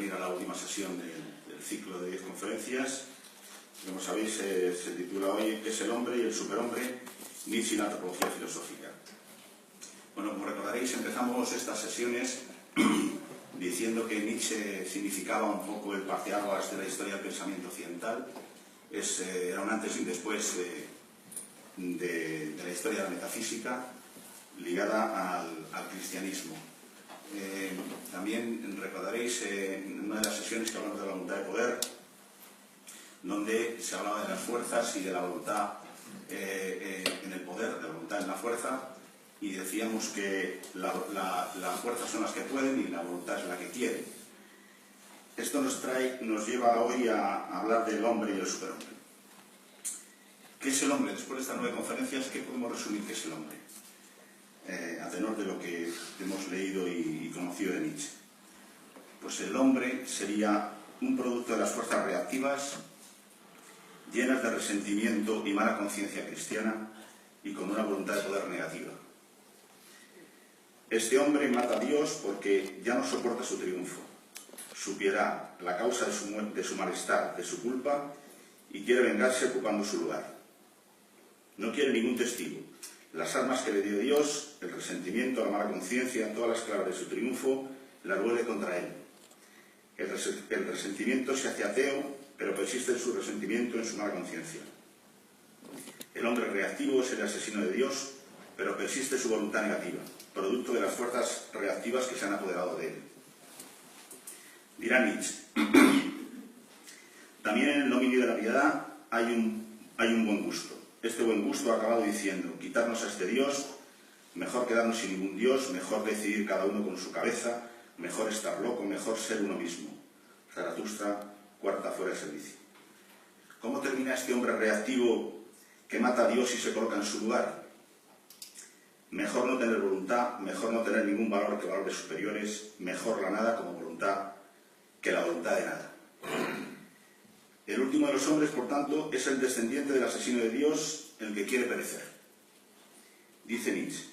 venir a la última sesión del ciclo de 10 conferencias. Como sabéis, se titula hoy ¿Qué es el hombre y el superhombre? Nietzsche y la antropología filosófica. Bueno, como recordaréis, empezamos estas sesiones diciendo que Nietzsche significaba un poco el parteaguas de la historia del pensamiento occidental. Era un antes y un después de la historia de la metafísica ligada al cristianismo. También recordaréis en una de las sesiones que hablamos de la voluntad de poder, donde se hablaba de las fuerzas y de la voluntad en el poder, de la voluntad en la fuerza, y decíamos que las fuerzas son las que pueden y la voluntad es la que quiere. Esto nos lleva hoy a hablar del hombre y el superhombre. ¿Qué es el hombre? Después de estas 9 conferencias, ¿qué podemos resumir qué es el hombre? A tenor de lo que hemos leído y conocido de Nietzsche. Pues el hombre sería un producto de las fuerzas reactivas, llenas de resentimiento y mala conciencia cristiana y con una voluntad de poder negativa. Este hombre mata a Dios porque ya no soporta su triunfo, su piedad, la causa de su malestar, de su culpa, y quiere vengarse ocupando su lugar. No quiere ningún testigo. Las armas que le dio Dios, el resentimiento, la mala conciencia, todas las claves de su triunfo, las vuelve contra él. El resentimiento se hace ateo, pero persiste en su resentimiento, en su mala conciencia. El hombre reactivo es el asesino de Dios, pero persiste su voluntad negativa, producto de las fuerzas reactivas que se han apoderado de él. Dirá Nietzsche, también en el dominio de la piedad hay un buen gusto. Este buen gusto ha acabado diciendo, quitarnos a este Dios, mejor quedarnos sin ningún Dios, mejor decidir cada uno con su cabeza, mejor estar loco, mejor ser uno mismo. Zaratustra, cuarta fuera de servicio. ¿Cómo termina este hombre reactivo que mata a Dios y se coloca en su lugar? Mejor no tener voluntad, mejor no tener ningún valor que valores superiores, mejor la nada como voluntad que la voluntad de nada. El último de los hombres, por tanto, es el descendiente del asesino de Dios, el que quiere perecer. Dice Nietzsche,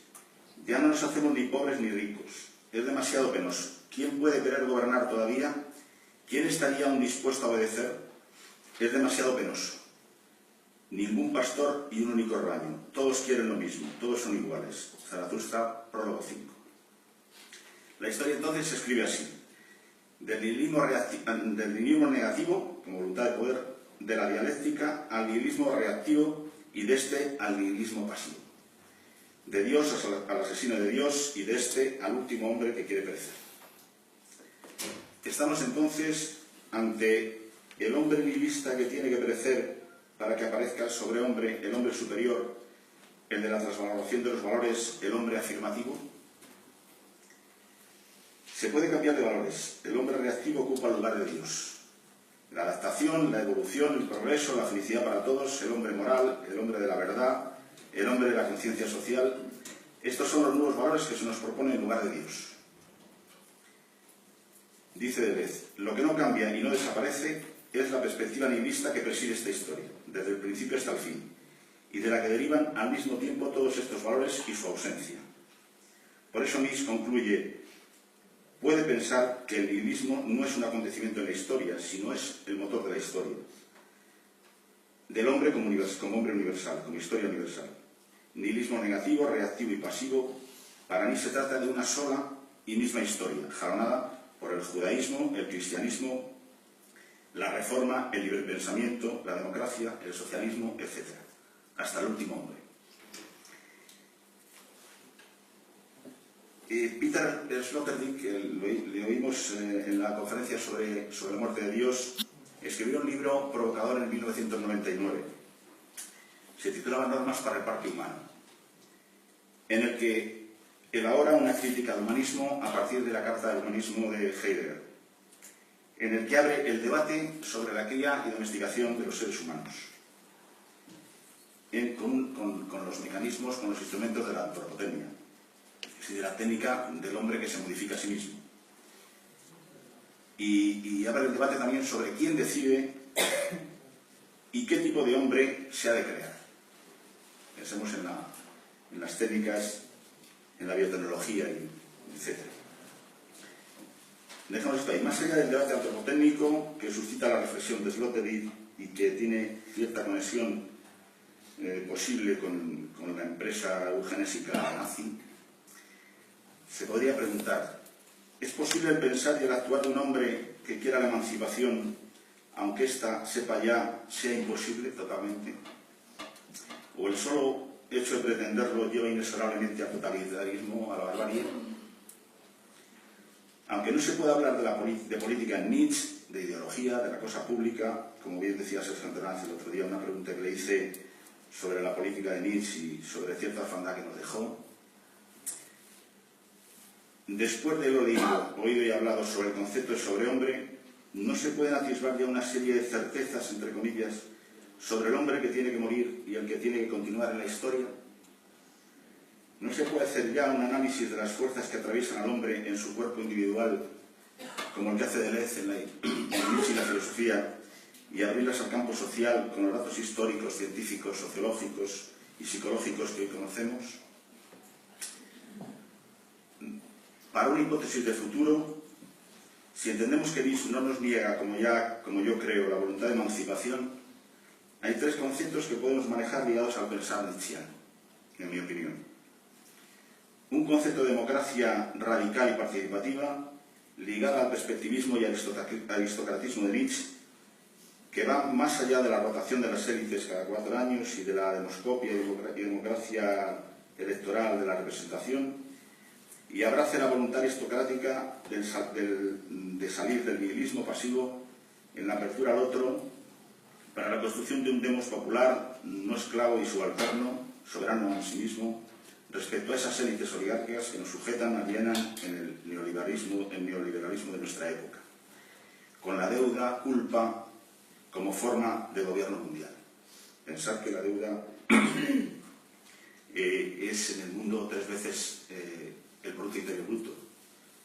ya no nos hacemos ni pobres ni ricos, es demasiado penoso. ¿Quién puede querer gobernar todavía? ¿Quién estaría aún dispuesto a obedecer? Es demasiado penoso. Ningún pastor y un único rebaño. Todos quieren lo mismo, todos son iguales. Zaratustra, prólogo 5. La historia entonces se escribe así. Del nihilismo negativo, como voluntad de poder, de la dialéctica al nihilismo reactivo y de este al nihilismo pasivo. De Dios al asesino de Dios y de este al último hombre que quiere perecer. Estamos entonces ante el hombre nihilista que tiene que perecer para que aparezca el sobrehombre, el hombre superior, el de la transvaloración de los valores, el hombre afirmativo. Se puede cambiar de valores. El hombre reactivo ocupa el lugar de Dios. La adaptación, la evolución, el progreso, la felicidad para todos, el hombre moral, el hombre de la verdad, el hombre de la conciencia social. Estos son los nuevos valores que se nos propone en lugar de Dios. Dice Deleuze, lo que no cambia y no desaparece es la perspectiva nihilista que preside esta historia, desde el principio hasta el fin, y de la que derivan al mismo tiempo todos estos valores y su ausencia. Por eso Nietzsche concluye, puede pensar que el nihilismo no es un acontecimiento en la historia, sino es el motor de la historia. Del hombre como hombre universal, como historia universal. Nihilismo negativo, reactivo y pasivo, para Nietzsche se trata de una sola y misma historia, jalonada por el judaísmo, el cristianismo, la reforma, el libre pensamiento, la democracia, el socialismo, etc. Hasta el último hombre. Peter Sloterdijk, que le oímos en la conferencia sobre la muerte de Dios, escribió un libro provocador en 1999. Se titulaba Normas para el parque humano, en el que elabora una crítica al humanismo a partir de la Carta del Humanismo de Heidegger, en el que abre el debate sobre la cría y domesticación de los seres humanos, con los mecanismos, con los instrumentos de la antropotecnia, es decir, de la técnica del hombre que se modifica a sí mismo. Y abre el debate también sobre quién decide y qué tipo de hombre se ha de crear. Pensemos en las técnicas, en la biotecnología, etc. Dejamos esto ahí. Más allá del debate antropotécnico que suscita la reflexión de Sloterdijk y que tiene cierta conexión posible con la empresa eugenésica nazi, se podría preguntar: ¿es posible el pensar y el actuar de un hombre que quiera la emancipación, aunque ésta, sepa ya, sea imposible totalmente? ¿O el solo hecho de pretenderlo lleva inexorablemente al totalitarismo, a la barbarie? Aunque no se pueda hablar de política en Nietzsche, de ideología, de la cosa pública, como bien decía Sergio Antonaz el otro día, una pregunta que le hice sobre la política de Nietzsche y sobre cierta orfandad que nos dejó. Después de lo dicho, oído y hablado sobre el concepto de sobrehombre, ¿no se pueden atisbar ya una serie de certezas, entre comillas, sobre el hombre que tiene que morir y el que tiene que continuar en la historia? ¿No se puede hacer ya un análisis de las fuerzas que atraviesan al hombre en su cuerpo individual, como el que hace Deleuze en Nietzsche y la filosofía, y abrirlas al campo social con los datos históricos, científicos, sociológicos y psicológicos que hoy conocemos? Para una hipótesis de futuro, si entendemos que Nietzsche no nos niega, como yo creo, la voluntad de emancipación, hay tres conceptos que podemos manejar ligados al pensar nietzscheano, en mi opinión. Un concepto de democracia radical y participativa, ligada al perspectivismo y aristocratismo de Nietzsche, que va más allá de la rotación de las élites cada 4 años y de la demoscopia y democracia electoral de la representación, y abrace la voluntad aristocrática de salir del nihilismo pasivo en la apertura al otro para la construcción de un demos popular no esclavo y subalterno, soberano en sí mismo, respecto a esas élites oligárquicas que nos sujetan, alienan en el neoliberalismo de nuestra época, con la deuda, culpa, como forma de gobierno mundial. Pensar que la deuda es en el mundo 3 veces el Producto Interior Bruto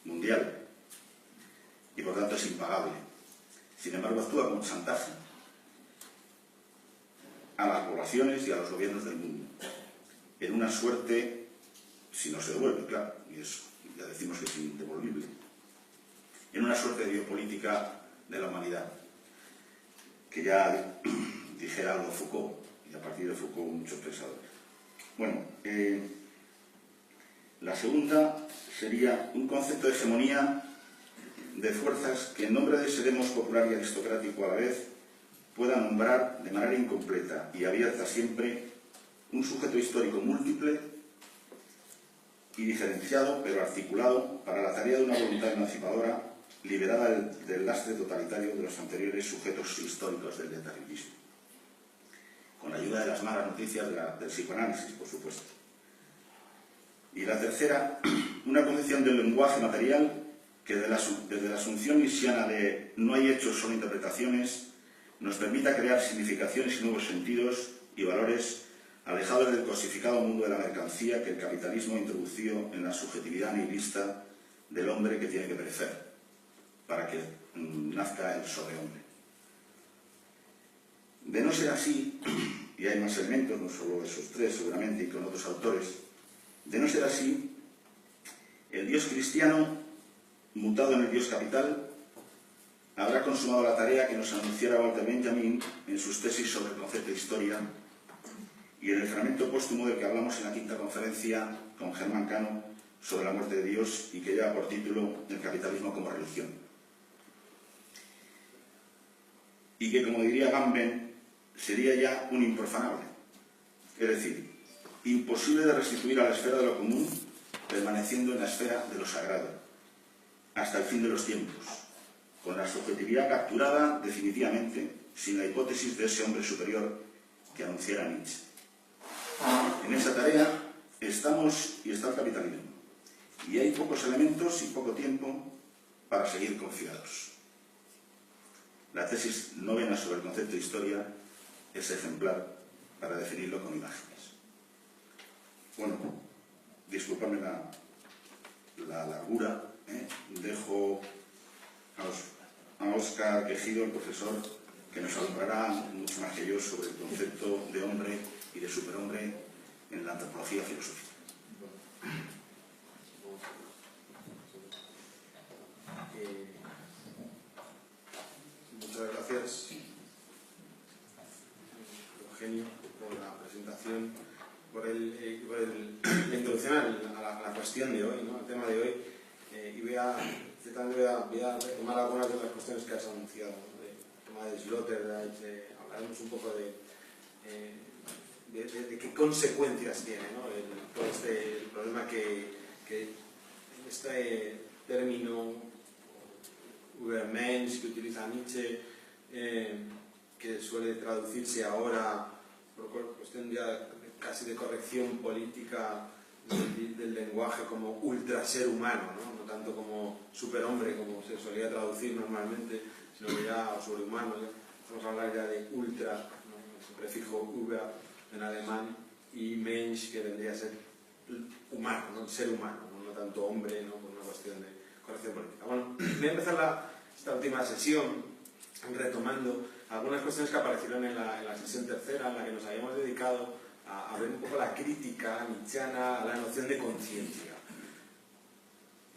mundial y por tanto es impagable. Sin embargo, actúa como chantaje a las poblaciones y a los gobiernos del mundo, en una suerte, si no se devuelve, claro, y eso ya decimos que es indevolvible, en una suerte de biopolítica de la humanidad, que ya dijera algo Foucault, y a partir de Foucault muchos pensadores. Bueno, la segunda sería un concepto de hegemonía de fuerzas que en nombre de ese demos popular y aristocrático a la vez pueda nombrar de manera incompleta y abierta siempre un sujeto histórico múltiple y diferenciado, pero articulado para la tarea de una voluntad emancipadora liberada del lastre totalitario de los anteriores sujetos históricos del determinismo, con la ayuda de las malas noticias del psicoanálisis, por supuesto. Y la tercera, una concepción del lenguaje material que desde la asunción nietzscheana de no hay hechos, solo interpretaciones, nos permita crear significaciones y nuevos sentidos y valores alejados del cosificado mundo de la mercancía que el capitalismo ha introducido en la subjetividad nihilista del hombre que tiene que perecer para que nazca el sobrehombre. De no ser así, y hay más elementos, no solo esos tres seguramente y con otros autores, de no ser así, el Dios cristiano, mutado en el Dios capital, habrá consumado la tarea que nos anunciara Walter Benjamin en sus tesis sobre el concepto de historia y en el fragmento póstumo del que hablamos en la 5ª conferencia con Germán Cano sobre la muerte de Dios y que lleva por título El capitalismo como religión. Y que, como diría Gamben, sería ya un improfanable, es decir, imposible de restituir a la esfera de lo común, permaneciendo en la esfera de lo sagrado, hasta el fin de los tiempos, con la subjetividad capturada definitivamente, sin la hipótesis de ese hombre superior que anunciara Nietzsche. En esa tarea estamos y está el capitalismo, y hay pocos elementos y poco tiempo para seguir confiados. La tesis novena sobre el concepto de historia es ejemplar para definirlo con imágenes. Bueno, disculpadme la largura, dejo a Óscar Quejido, el profesor, que nos hablará mucho más que yo sobre el concepto de hombre y de superhombre en la antropología filosófica. Eugenio por la presentación, por la introducción a la cuestión de hoy, ¿no? Al tema de hoy, y voy a retomar algunas de las cuestiones que has anunciado, ¿no? El tema de Sloterdijk, hablaremos un poco de qué consecuencias tiene, ¿no? Todo el problema que este término Übermensch que utiliza Nietzsche, que suele traducirse ahora por cuestión ya casi de corrección política del lenguaje como ultraser humano, ¿no? No tanto como superhombre como se solía traducir normalmente, sino que ya sobrehumano, ¿ya? Vamos a hablar ya de ultra, ¿no? El prefijo über en alemán, y Mensch, que vendría a ser humano, ¿no? Ser humano, no tanto hombre, ¿no? Por una cuestión de corrección política. Bueno, voy a empezar esta última sesión retomando algunas cuestiones que aparecieron en la sesión tercera, en la que nos habíamos dedicado a ver un poco la crítica nietzscheana a la noción de conciencia.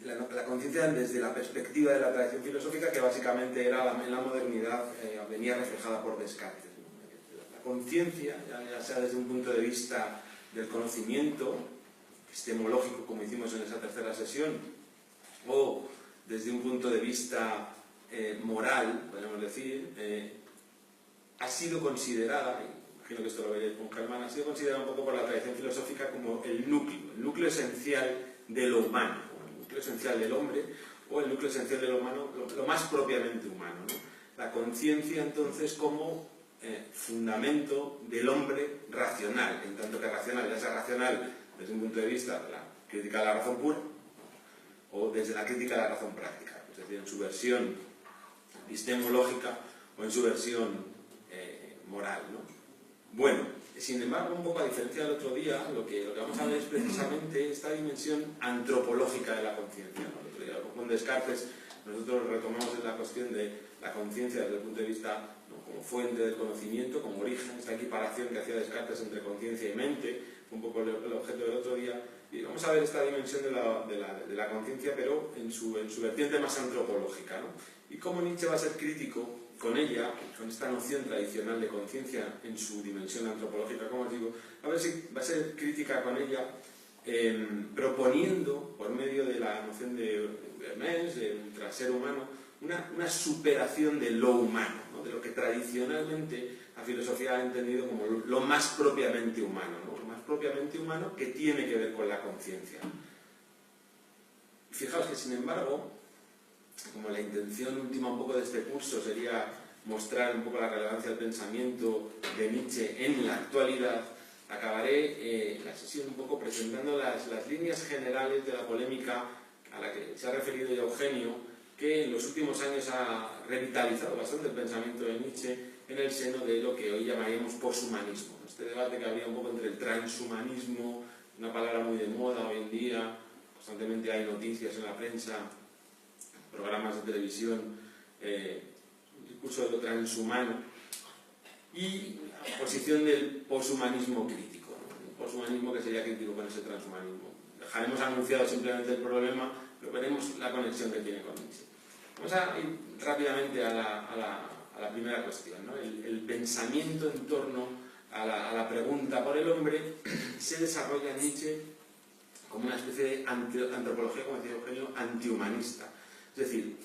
La conciencia desde la perspectiva de la tradición filosófica, que básicamente era en la modernidad, venía reflejada por Descartes, ¿no? La conciencia, ya sea desde un punto de vista del conocimiento epistemológico, como hicimos en esa tercera sesión, o desde un punto de vista moral, podemos decir, ha sido considerada, imagino que esto lo veréis con Germán, ha sido considerada un poco por la tradición filosófica como el núcleo esencial de lo humano, el núcleo esencial del hombre, o el núcleo esencial de lo humano, lo más propiamente humano, ¿no? La conciencia, entonces, como fundamento del hombre racional, en tanto que racional, ya sea racional desde un punto de vista de la crítica a la razón pura, o desde la crítica a la razón práctica, es decir, en su versión epistemológica o en su versión moral, ¿no? Bueno, sin embargo, un poco a diferencia del otro día, lo que vamos a ver es precisamente esta dimensión antropológica de la conciencia, ¿no? Con Descartes nosotros retomamos la cuestión de la conciencia desde el punto de vista, ¿no? Como fuente del conocimiento, como origen, esta equiparación que hacía Descartes entre conciencia y mente, un poco el objeto del otro día, y vamos a ver esta dimensión de la conciencia, pero en su vertiente más antropológica, ¿no? Y cómo Nietzsche va a ser crítico con ella, con esta noción tradicional de conciencia en su dimensión antropológica, como os digo, a ver si va a ser crítica con ella, proponiendo, por medio de la noción de Mensch, de ultraser humano, una superación de lo humano, ¿no? De lo que tradicionalmente la filosofía ha entendido como lo más propiamente humano, ¿no? Lo más propiamente humano que tiene que ver con la conciencia. Fijaos que, sin embargo, como la intención última un poco de este curso sería mostrar un poco la relevancia del pensamiento de Nietzsche en la actualidad, acabaré la sesión un poco presentando las líneas generales de la polémica a la que se ha referido ya Eugenio, que en los últimos años ha revitalizado bastante el pensamiento de Nietzsche en el seno de lo que hoy llamaríamos poshumanismo. Este debate que había un poco entre el transhumanismo, una palabra muy de moda hoy en día, constantemente hay noticias en la prensa, programas de televisión, un discurso de lo transhumano, y la posición del poshumanismo crítico, ¿no? Un poshumanismo que sería crítico con ese transhumanismo. Dejaremos anunciado simplemente el problema, pero veremos la conexión que tiene con Nietzsche. Vamos a ir rápidamente a la primera cuestión, ¿no? El pensamiento en torno a la pregunta por el hombre se desarrolla en Nietzsche como una especie de antropología, como decía Eugenio, antihumanista. Es decir,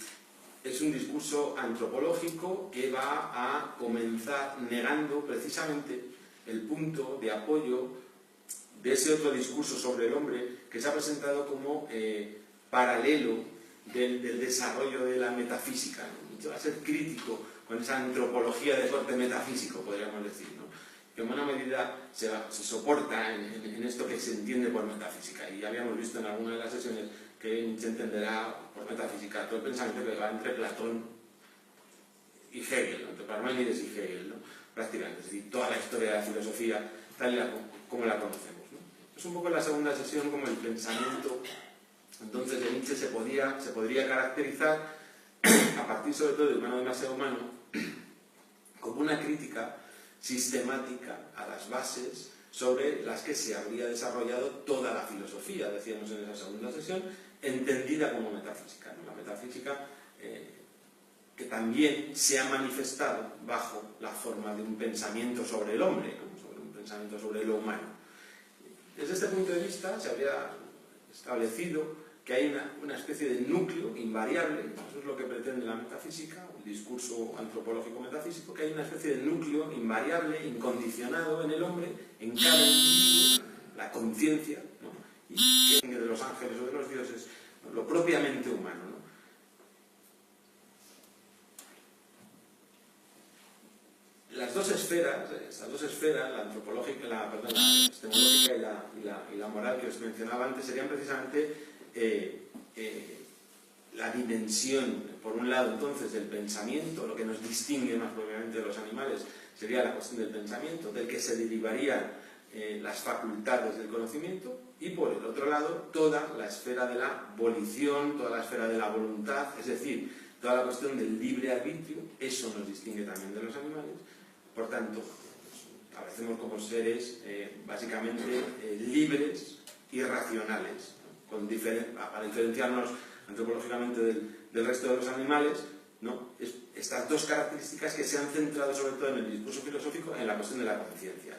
es un discurso antropológico que va a comenzar negando precisamente el punto de apoyo de ese otro discurso sobre el hombre que se ha presentado como paralelo del desarrollo de la metafísica, ¿no? Va a ser crítico con esa antropología de corte metafísico, podríamos decir, ¿no? Que en buena medida se soporta en esto que se entiende por metafísica. Y ya habíamos visto en alguna de las sesiones que Nietzsche entenderá por metafísica todo el pensamiento que va entre Platón y Hegel, ¿no? Entre Parménides y Hegel, ¿no? Prácticamente, es decir, toda la historia de la filosofía tal como la conocemos, ¿no? Es un poco en la segunda sesión como el pensamiento entonces de Nietzsche se podría caracterizar, a partir sobre todo de Humano demasiado humano, como una crítica sistemática a las bases sobre las que se habría desarrollado toda la filosofía, decíamos en esa segunda sesión, entendida como metafísica, ¿no? La metafísica que también se ha manifestado bajo la forma de un pensamiento sobre el hombre, ¿no? Sobre un pensamiento sobre lo humano. Desde este punto de vista se habría establecido que hay una especie de núcleo invariable, eso es lo que pretende la metafísica, el discurso antropológico metafísico, que hay una especie de núcleo invariable, incondicionado en el hombre, en cada individuo, la conciencia, ¿no? Y que de los ángeles o de los dioses, ¿no? Lo propiamente humano, ¿no? Las dos esferas, estas dos esferas, la antropológica, la epistemológica y la moral que os mencionaba antes, serían precisamente la dimensión, por un lado, entonces, del pensamiento, lo que nos distingue más propiamente de los animales sería la cuestión del pensamiento, del que se derivarían las facultades del conocimiento, y por el otro lado, toda la esfera de la volición, toda la esfera de la voluntad, es decir, toda la cuestión del libre arbitrio. Eso nos distingue también de los animales. Por tanto, aparecemos como seres básicamente libres y racionales, ¿no? Para diferenciarnos antropológicamente del resto de los animales, ¿no? Estas dos características que se han centrado sobre todo en el discurso filosófico en la cuestión de la conciencia.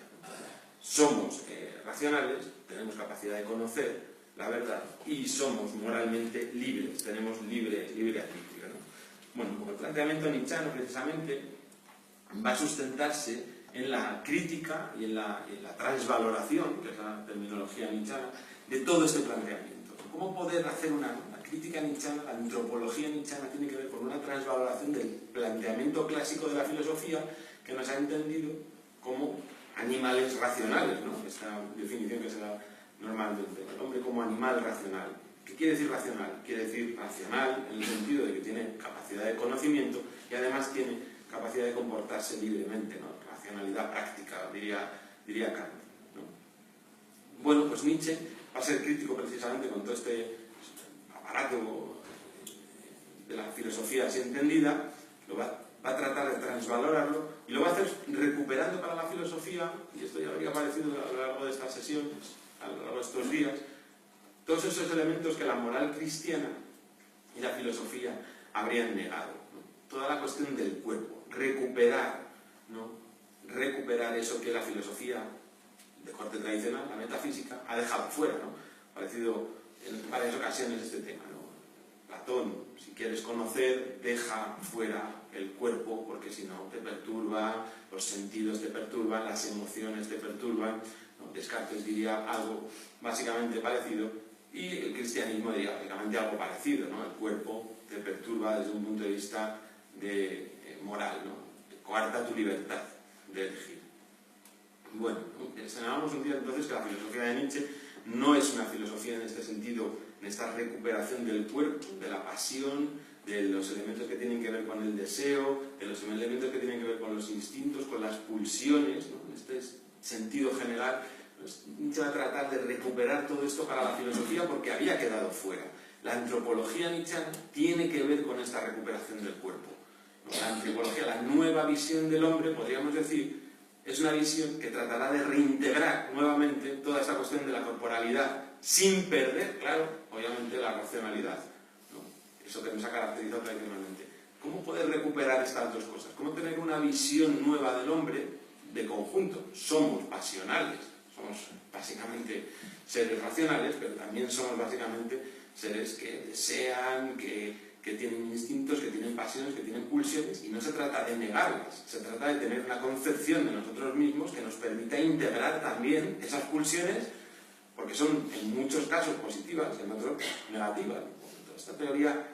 Somos racionales, tenemos capacidad de conocer la verdad y somos moralmente libres, tenemos libre arbitrio, ¿no? Bueno, como el planteamiento nietzscheano precisamente va a sustentarse en la crítica y en la transvaloración, que es la terminología nietzscheana, de todo este planteamiento. ¿Cómo poder hacer una crítica nietzscheana? La antropología nietzscheana tiene que ver con una transvaloración del planteamiento clásico de la filosofía que nos ha entendido como animales racionales, ¿no? Esta definición que se da normalmente, el hombre como animal racional. ¿Qué quiere decir racional? Quiere decir racional en el sentido de que tiene capacidad de conocimiento y además tiene capacidad de comportarse libremente, ¿no? Racionalidad práctica, diría Kant, ¿no? Bueno, pues Nietzsche va a ser crítico precisamente con todo este aparato de la filosofía así entendida, va a tratar de transvalorarlo y lo va a hacer recuperando para la filosofía, y esto ya habría aparecido a lo largo de estas sesiones, a lo largo de estos días, todos esos elementos que la moral cristiana y la filosofía habrían negado, ¿no? Toda la cuestión del cuerpo, recuperar, ¿no? Recuperar eso que la filosofía de corte tradicional, la metafísica, ha dejado fuera, ¿no? Ha aparecido en varias ocasiones este tema, ¿no? Platón, si quieres conocer, deja fuera el cuerpo, porque si no te perturba, los sentidos te perturban, las emociones te perturban, ¿no? Descartes diría algo básicamente parecido, y el cristianismo diría básicamente algo parecido, ¿no? El cuerpo te perturba desde un punto de vista moral, ¿no? Te coarta tu libertad de elegir. Bueno, señalamos un día entonces que la filosofía de Nietzsche no es una filosofía en este sentido, en esta recuperación del cuerpo, de la pasión, de los elementos que tienen que ver con el deseo, de los elementos que tienen que ver con los instintos, con las pulsiones, ¿no? En este sentido general, pues, Nietzsche va a tratar de recuperar todo esto para la filosofía porque había quedado fuera. La antropología nietzscheana tiene que ver con esta recuperación del cuerpo. La antropología, la nueva visión del hombre, podríamos decir, es una visión que tratará de reintegrar nuevamente toda esta cuestión de la corporalidad sin perder, claro, obviamente la racionalidad, ¿no? Eso que nos ha caracterizado tradicionalmente. ¿Cómo poder recuperar estas dos cosas? ¿Cómo tener una visión nueva del hombre de conjunto? Somos pasionales, somos básicamente seres racionales, pero también somos básicamente seres que desean, que tienen instintos, que tienen pasiones, que tienen pulsiones, y no se trata de negarlas, se trata de tener una concepción de nosotros mismos que nos permita integrar también esas pulsiones, porque son en muchos casos positivas, en otros negativas. Toda esta teoría,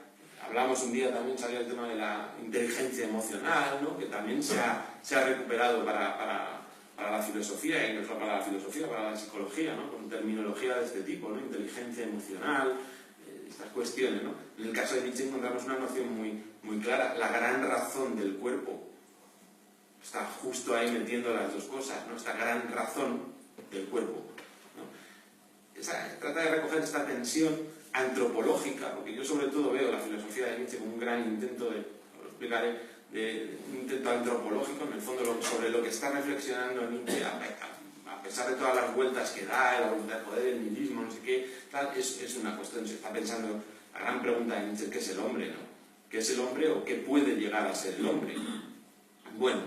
hablamos un día, también salió el tema de la inteligencia emocional, ¿no? Que también se ha recuperado para la filosofía, y no solo para la filosofía, para la psicología, ¿no? Con terminología de este tipo, ¿no? Inteligencia emocional, estas cuestiones, ¿no? En el caso de Nietzsche encontramos una noción muy clara. La gran razón del cuerpo está justo ahí metiendo las dos cosas, ¿no? Esta gran razón del cuerpo, ¿no? Trata de recoger esta tensión antropológica, porque yo sobre todo veo la filosofía de Nietzsche como un gran intento lo explicaré, un intento antropológico, en el fondo sobre lo que está reflexionando Nietzsche, a pesar de todas las vueltas que da, la voluntad de poder, el nihilismo, no sé qué, tal, es una cuestión, se está pensando, la gran pregunta de Nietzsche, ¿qué es el hombre, no? qué es el hombre o qué puede llegar a ser el hombre. Bueno,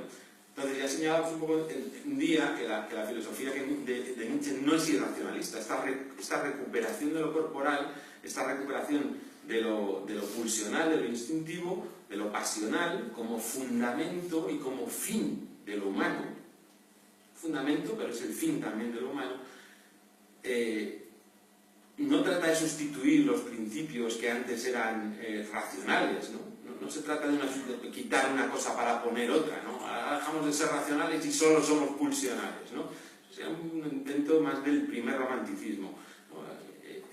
entonces ya señalamos un poco un día que la filosofía de Nietzsche no es irracionalista. Esta recuperación de lo corporal, esta recuperación de lo pulsional, de lo instintivo, de lo pasional, como fundamento y como fin de lo humano. Fundamento, pero es el fin también de lo humano. No trata de sustituir los principios que antes eran racionales, ¿no? No se trata de quitar una cosa para poner otra, ¿no? Ahora dejamos de ser racionales y solo somos pulsionales, ¿no? O sea, un intento más del primer romanticismo, ¿no?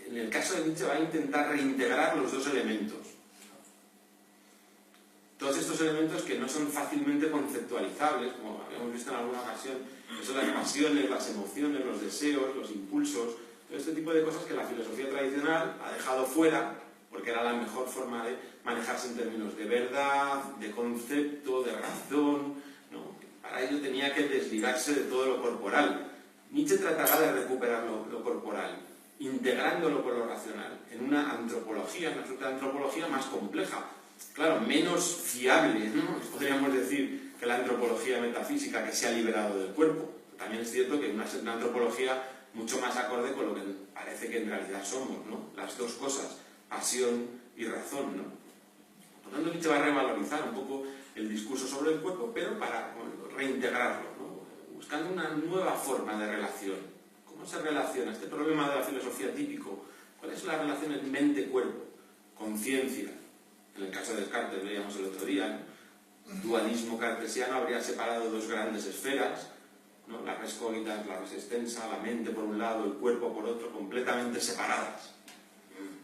En el caso de Nietzsche va a intentar reintegrar los dos elementos. Todos estos elementos que no son fácilmente conceptualizables, como habíamos visto en alguna ocasión, que son las pasiones, las emociones, los deseos, los impulsos, todo este tipo de cosas que la filosofía tradicional ha dejado fuera, porque era la mejor forma de manejarse en términos de verdad, de concepto, de razón, ¿no? Para ello tenía que desligarse de todo lo corporal. Nietzsche tratará de recuperar lo corporal, integrándolo con lo racional, en una antropología más compleja, claro, menos fiable, ¿no? Podríamos decir que la antropología metafísica que se ha liberado del cuerpo. También es cierto que una antropología mucho más acorde con lo que parece que en realidad somos, ¿no? Las dos cosas, pasión y razón, ¿no? Por tanto, Nietzsche va a revalorizar un poco el discurso sobre el cuerpo, pero para reintegrarlo, ¿no? Buscando una nueva forma de relación. ¿Cómo se relaciona este problema de la filosofía típico? ¿Cuáles son las relaciones mente-cuerpo? Conciencia. En el caso de Descartes, veíamos el otro día, ¿no? Dualismo cartesiano habría separado dos grandes esferas, ¿no? La res cogitans, la res extensa, la mente por un lado, el cuerpo por otro, completamente separadas.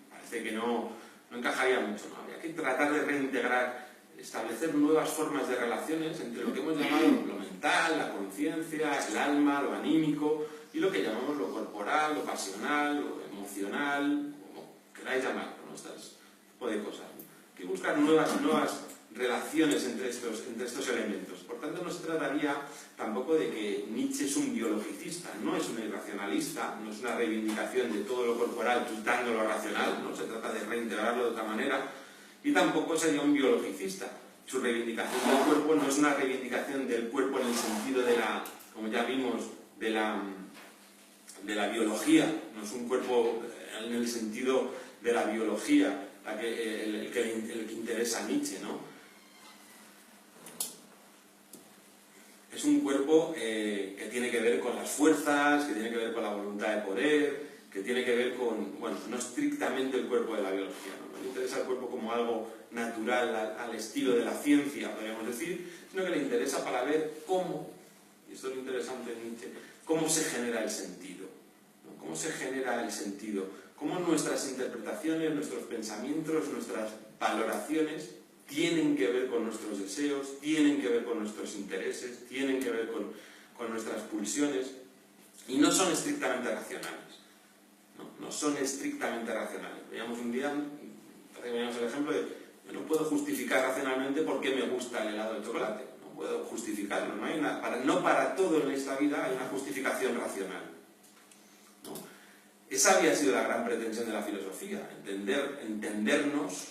Parece que no encajaría mucho, ¿no? Habría que tratar de reintegrar, establecer nuevas formas de relaciones entre lo que hemos llamado lo mental, la conciencia, el alma, lo anímico, y lo que llamamos lo corporal, lo pasional, lo emocional, como queráis llamarlo, ¿no? Este tipo de cosas, ¿no? Hay que buscar nuevas relaciones entre estos elementos. Por tanto, no se trataría tampoco de que Nietzsche es un biologicista, no es un irracionalista, no es una reivindicación de todo lo corporal quitando lo racional, no se trata de reintegrarlo de otra manera, y tampoco sería un biologicista. Su reivindicación del cuerpo no es una reivindicación del cuerpo en el sentido de la, como ya vimos, de la biología, no es un cuerpo en el sentido de la biología el que interesa a Nietzsche, ¿no? Es un cuerpo que tiene que ver con las fuerzas, que tiene que ver con la voluntad de poder, que tiene que ver con, bueno, no estrictamente el cuerpo de la biología, ¿no? No le interesa el cuerpo como algo natural al estilo de la ciencia, podríamos decir, sino que le interesa para ver cómo, y esto es lo interesante de Nietzsche, cómo se genera el sentido, ¿no? Cómo se genera el sentido, cómo nuestras interpretaciones, nuestros pensamientos, nuestras valoraciones tienen que ver con nuestros deseos, tienen que ver con nuestros intereses, tienen que ver con nuestras pulsiones, y no son estrictamente racionales. No son estrictamente racionales. Veíamos un día, veíamos el ejemplo de yo no puedo justificar racionalmente por qué me gusta el helado de chocolate. No puedo justificarlo. No para todo en esta vida hay una justificación racional, ¿no? Esa había sido la gran pretensión de la filosofía, entendernos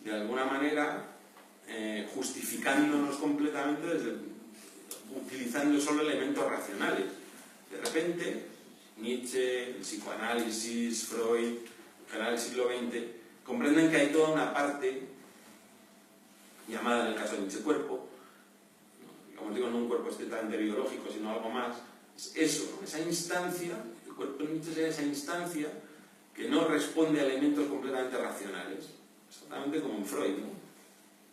de alguna manera, justificándonos completamente utilizando solo elementos racionales. De repente, Nietzsche, el psicoanálisis, Freud, en general el siglo XX, comprenden que hay toda una parte, llamada en el caso de Nietzsche cuerpo, ¿no? Como digo, no un cuerpo estrictamente biológico, sino algo más, es eso, ¿no? Esa instancia, el cuerpo de Nietzsche sería esa instancia que no responde a elementos completamente racionales, exactamente como en Freud, ¿no?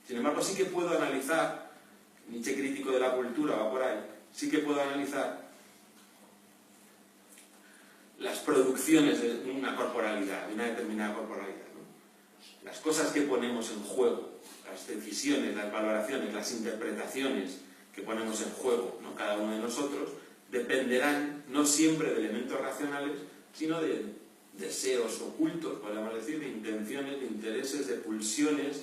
Sin embargo, sí que puedo analizar, Nietzsche crítico de la cultura va por ahí, sí que puedo analizar las producciones de una corporalidad, de una determinada corporalidad, ¿no? Las cosas que ponemos en juego, las decisiones, las valoraciones, las interpretaciones que ponemos en juego, ¿no? Cada uno de nosotros, dependerán no siempre de elementos racionales, sino de deseos ocultos, podríamos decir, de intenciones, de intereses, de pulsiones,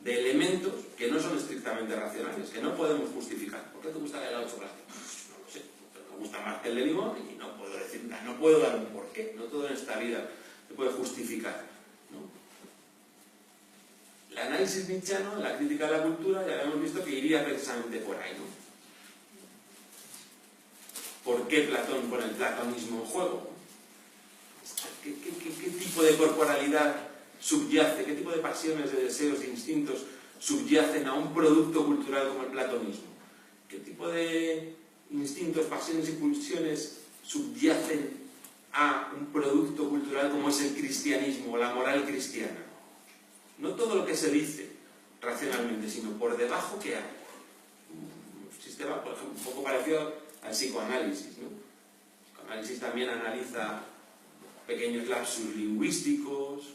de elementos que no son estrictamente racionales, que no podemos justificar. ¿Por qué te gusta el helado de chocolate? No lo sé, pero me gusta más que el de limón y no puedo decir nada, no puedo dar un porqué. No todo en esta vida se puede justificar, ¿no? El análisis nietzscheano, la crítica de la cultura, ya hemos visto que iría precisamente por ahí, ¿no? ¿Por qué Platón pone el platonismo en juego? ¿Qué tipo de corporalidad subyace? ¿Qué tipo de pasiones, de deseos, de instintos subyacen a un producto cultural como el platonismo? ¿Qué tipo de instintos, pasiones y pulsiones subyacen a un producto cultural como es el cristianismo o la moral cristiana? No todo lo que se dice racionalmente, sino por debajo que hay. Un sistema, por ejemplo, un poco parecido al psicoanálisis, ¿no? El psicoanálisis también analiza pequeños lapsus lingüísticos,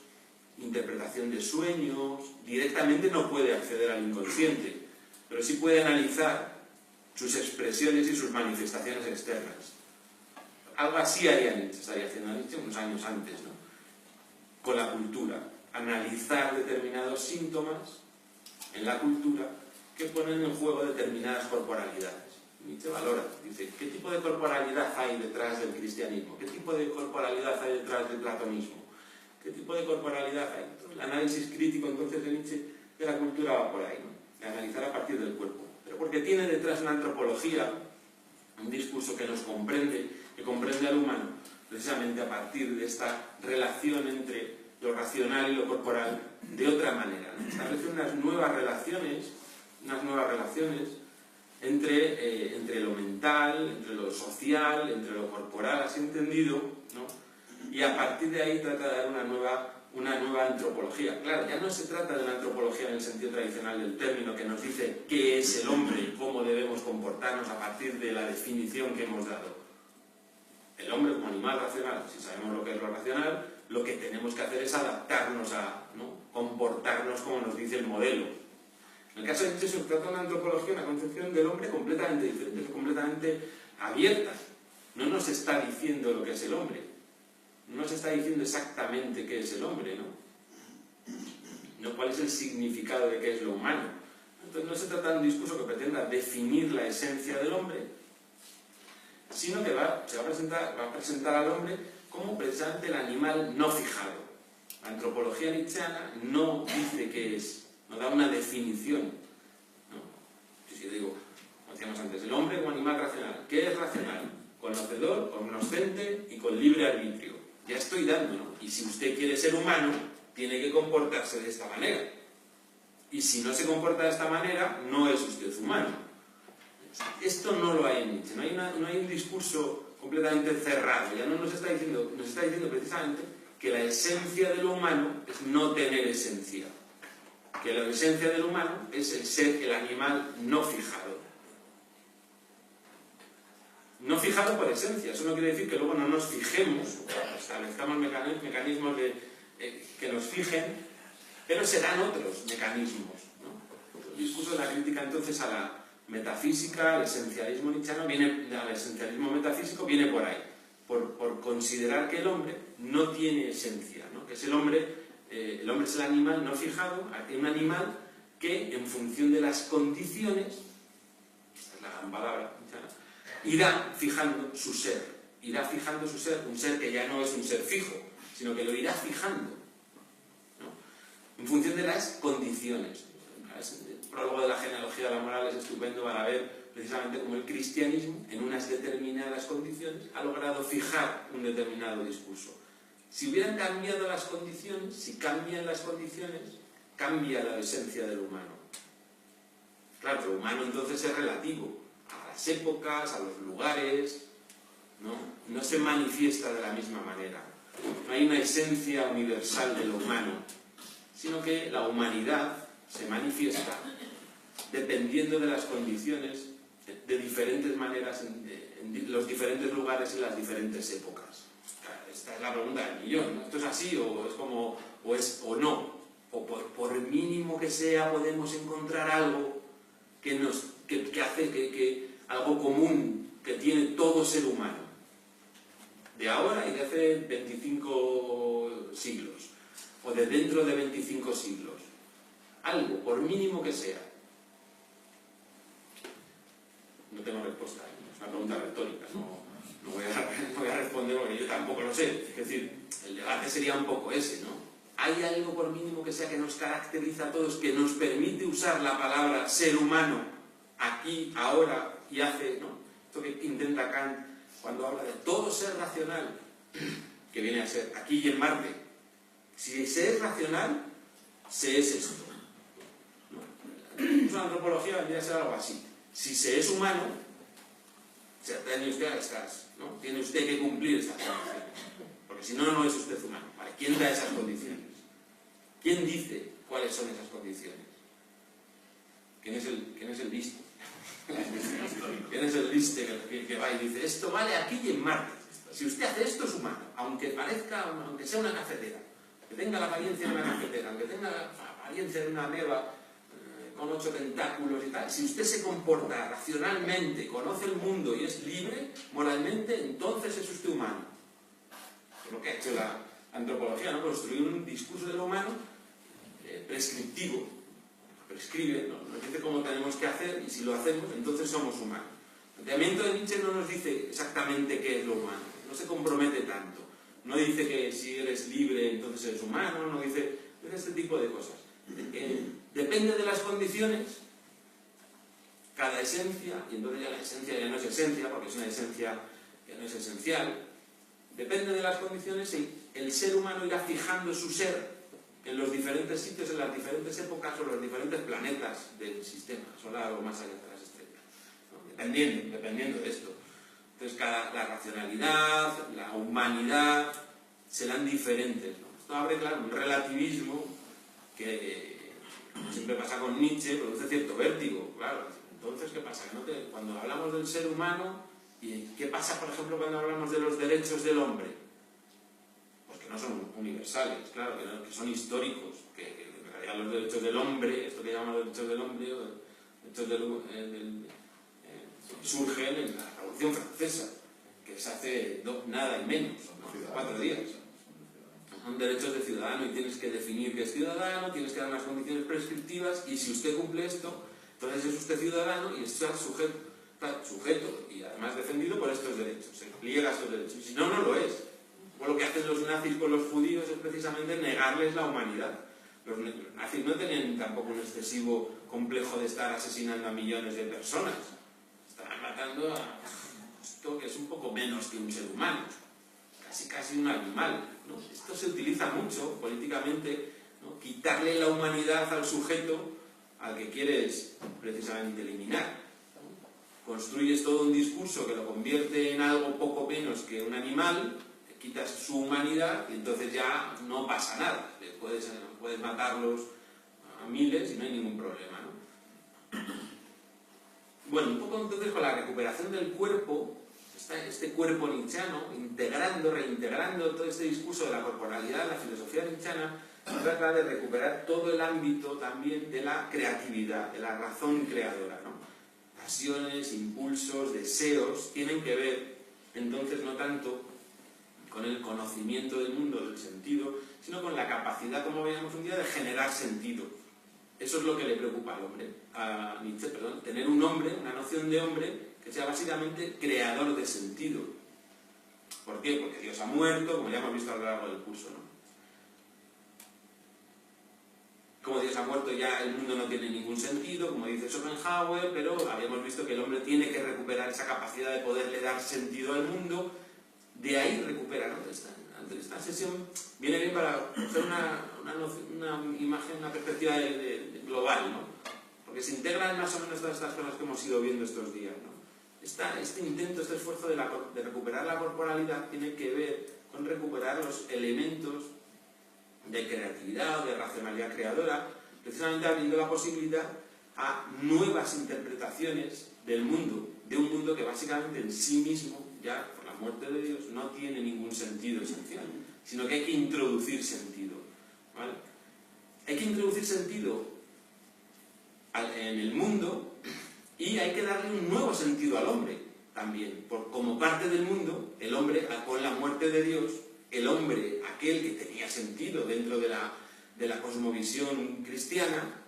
interpretación de sueños. Directamente no puede acceder al inconsciente, pero sí puede analizar sus expresiones y sus manifestaciones externas. Algo así haría Nietzsche, estaría haciendo Nietzsche unos años antes, ¿no? Con la cultura. Analizar determinados síntomas en la cultura que ponen en juego determinadas corporalidades. Nietzsche valora, dice, ¿qué tipo de corporalidad hay detrás del cristianismo? ¿Qué tipo de corporalidad hay detrás del platonismo? ¿Qué tipo de corporalidad hay? Entonces, el análisis crítico entonces de Nietzsche de la cultura va por ahí, ¿no? De analizar a partir del cuerpo. Pero porque tiene detrás una antropología, un discurso que nos comprende, que comprende al humano, precisamente a partir de esta relación entre lo racional y lo corporal de otra manera, ¿no? Establece unas nuevas relaciones entre lo mental, entre lo social, entre lo corporal, así entendido, ¿no? Y a partir de ahí trata de dar una nueva antropología. Claro, ya no se trata de una antropología en el sentido tradicional del término, que nos dice qué es el hombre y cómo debemos comportarnos a partir de la definición que hemos dado. El hombre como animal racional, si sabemos lo que es lo racional, lo que tenemos que hacer es adaptarnos a, ¿no? Comportarnos como nos dice el modelo. En el caso de Nietzsche se trata de una antropología, una concepción del hombre completamente diferente, completamente abierta. No nos está diciendo lo que es el hombre. No nos está diciendo exactamente qué es el hombre, ¿no? No cuál es el significado de qué es lo humano. Entonces no se trata de un discurso que pretenda definir la esencia del hombre, sino que va a presentar al hombre como precisamente el animal no fijado. La antropología nietzscheana no dice qué es, no da una definición, ¿no? Si yo digo, como decíamos antes, el hombre como animal racional. ¿Qué es racional? Conocedor, cognoscente y con libre arbitrio. Ya estoy dando, ¿no? Y si usted quiere ser humano, tiene que comportarse de esta manera. Y si no se comporta de esta manera, no es usted humano. Esto no lo hay en Nietzsche. No hay un discurso completamente cerrado. Ya no nos está diciendo precisamente que la esencia de lo humano es no tener esencia. Que la esencia del humano es el ser, el animal no fijado. No fijado por esencia. Eso no quiere decir que luego no nos fijemos, establezcamos mecanismos que nos fijen, pero serán otros mecanismos, ¿no? El discurso de la crítica entonces a la metafísica, al esencialismo nietzscheano, al esencialismo metafísico, viene por ahí, por considerar que el hombre no tiene esencia, ¿no? Que es el hombre es el animal no fijado, un animal que en función de las condiciones, esta es la gran palabra, irá fijando su ser, un ser que ya no es un ser fijo, sino que lo irá fijando, ¿no? En función de las condiciones. El prólogo de la genealogía de la moral es estupendo para ver precisamente cómo el cristianismo, en unas determinadas condiciones, ha logrado fijar un determinado discurso. Si hubieran cambiado las condiciones, si cambian las condiciones, cambia la esencia del humano. Claro, lo humano entonces es relativo a las épocas, a los lugares, ¿no? No se manifiesta de la misma manera. No hay una esencia universal de lo humano, sino que la humanidad se manifiesta dependiendo de las condiciones de diferentes maneras en los diferentes lugares y las diferentes épocas. Esta es la pregunta del millón, ¿no? ¿Esto es así o es como o no? O por mínimo que sea podemos encontrar algo que hace que algo común que tiene todo ser humano, de ahora y de hace 25 siglos, o de dentro de 25 siglos. Algo, por mínimo que sea. No tengo respuesta, es una pregunta retórica, no voy a responder porque yo tampoco lo sé. Es decir, el debate sería un poco ese, ¿no? hay algo, por mínimo que sea, que nos caracteriza a todos, que nos permite usar la palabra ser humano aquí, ahora y hace, ¿no? Esto que intenta Kant cuando habla de todo ser racional, que viene a ser aquí y en Marte. Si se es racional, se es esto, ¿no? Una antropología vendría a ser algo así. Si se es humano, tiene usted estas, ¿no? Tiene usted que cumplir estas condiciones, porque si no, no es usted humano. ¿Vale? ¿Quién da esas condiciones? ¿Quién dice cuáles son esas condiciones? ¿Quién es el listo? ¿Quién es el listo que va y dice esto vale aquí y en Marte? Si usted hace esto es humano, aunque sea una cafetera, que tenga la apariencia de una cafetera, aunque tenga la apariencia de una ameba con 8 tentáculos y tal, si usted se comporta racionalmente, conoce el mundo y es libre moralmente, entonces es usted humano. Es lo que ha hecho la antropología, ¿no? Construir un discurso de lo humano prescriptivo. Prescribe, ¿no? Nos dice cómo tenemos que hacer y si lo hacemos, entonces somos humanos. El planteamiento de Nietzsche no nos dice exactamente qué es lo humano, no se compromete tanto. No dice que si eres libre entonces eres humano, no dice este tipo de cosas. Depende de las condiciones, cada esencia, y entonces ya la esencia ya no es esencia, porque es una esencia que no es esencial, depende de las condiciones y el ser humano irá fijando su ser en los diferentes sitios, en las diferentes épocas o los diferentes planetas del sistema solar o más allá de las estrellas, ¿no? Dependiendo de esto. Entonces la racionalidad, la humanidad serán diferentes, ¿no? Esto abre, claro, un relativismo que, como siempre pasa con Nietzsche, produce cierto vértigo. Claro, entonces, ¿qué pasa? Cuando hablamos del ser humano, ¿y qué pasa, por ejemplo, cuando hablamos de los derechos del hombre? Pues que no son universales, claro, que son históricos, que en realidad los derechos del hombre, esto que llamamos derechos del hombre, surgen en la Revolución Francesa, que se hace nada y menos, ¿no? 4 días. Son derechos de ciudadano y tienes que definir qué es ciudadano, tienes que dar unas condiciones prescriptivas y si usted cumple esto, entonces es usted ciudadano y está sujeto y además defendido por estos derechos, se pliega a estos derechos. Si no, no lo es. Pues lo que hacen los nazis con los judíos es precisamente negarles la humanidad. Los nazis no tenían tampoco un excesivo complejo de estar asesinando a millones de personas. Estaban matando a esto que es un poco menos que un ser humano, casi un animal, ¿no? Esto se utiliza mucho políticamente, ¿no? Quitarle la humanidad al sujeto al que quieres precisamente eliminar, ¿no? Construyes todo un discurso que lo convierte en algo poco menos que un animal, quitas su humanidad y entonces ya no pasa nada. Puedes matarlos a miles y no hay ningún problema, ¿no? Bueno, un poco entonces con la recuperación del cuerpo, este cuerpo nietzscheano, reintegrando todo este discurso de la corporalidad, la filosofía nietzscheana, trata de recuperar todo el ámbito también de la creatividad, de la razón creadora, ¿no? Pasiones, impulsos, deseos, tienen que ver entonces no tanto con el conocimiento del mundo, del sentido, sino con la capacidad, como veíamos un día, de generar sentido. Eso es lo que le preocupa al hombre, a Nietzsche, tener un hombre, una noción de hombre que sea básicamente creador de sentido. ¿Por qué? Porque Dios ha muerto, como ya hemos visto a lo largo del curso, ¿no? Como Dios ha muerto ya el mundo no tiene ningún sentido, como dice Schopenhauer, pero habíamos visto que el hombre tiene que recuperar esa capacidad de poderle dar sentido al mundo. De ahí recupera, ¿no? Esta sesión viene bien para hacer una imagen, una perspectiva global, ¿no? Porque se integran más o menos todas estas cosas que hemos ido viendo estos días, ¿no? Este intento, este esfuerzo de recuperar la corporalidad tiene que ver con recuperar los elementos de creatividad o de racionalidad creadora, precisamente abriendo la posibilidad a nuevas interpretaciones del mundo, de un mundo que básicamente en sí mismo, ya por la muerte de Dios, no tiene ningún sentido esencial, sino que hay que introducir sentido, ¿vale? Hay que introducir sentido en el mundo y hay que darle un nuevo sentido al hombre también, como parte del mundo, el hombre, con la muerte de Dios, el hombre, aquel que tenía sentido dentro de la cosmovisión cristiana,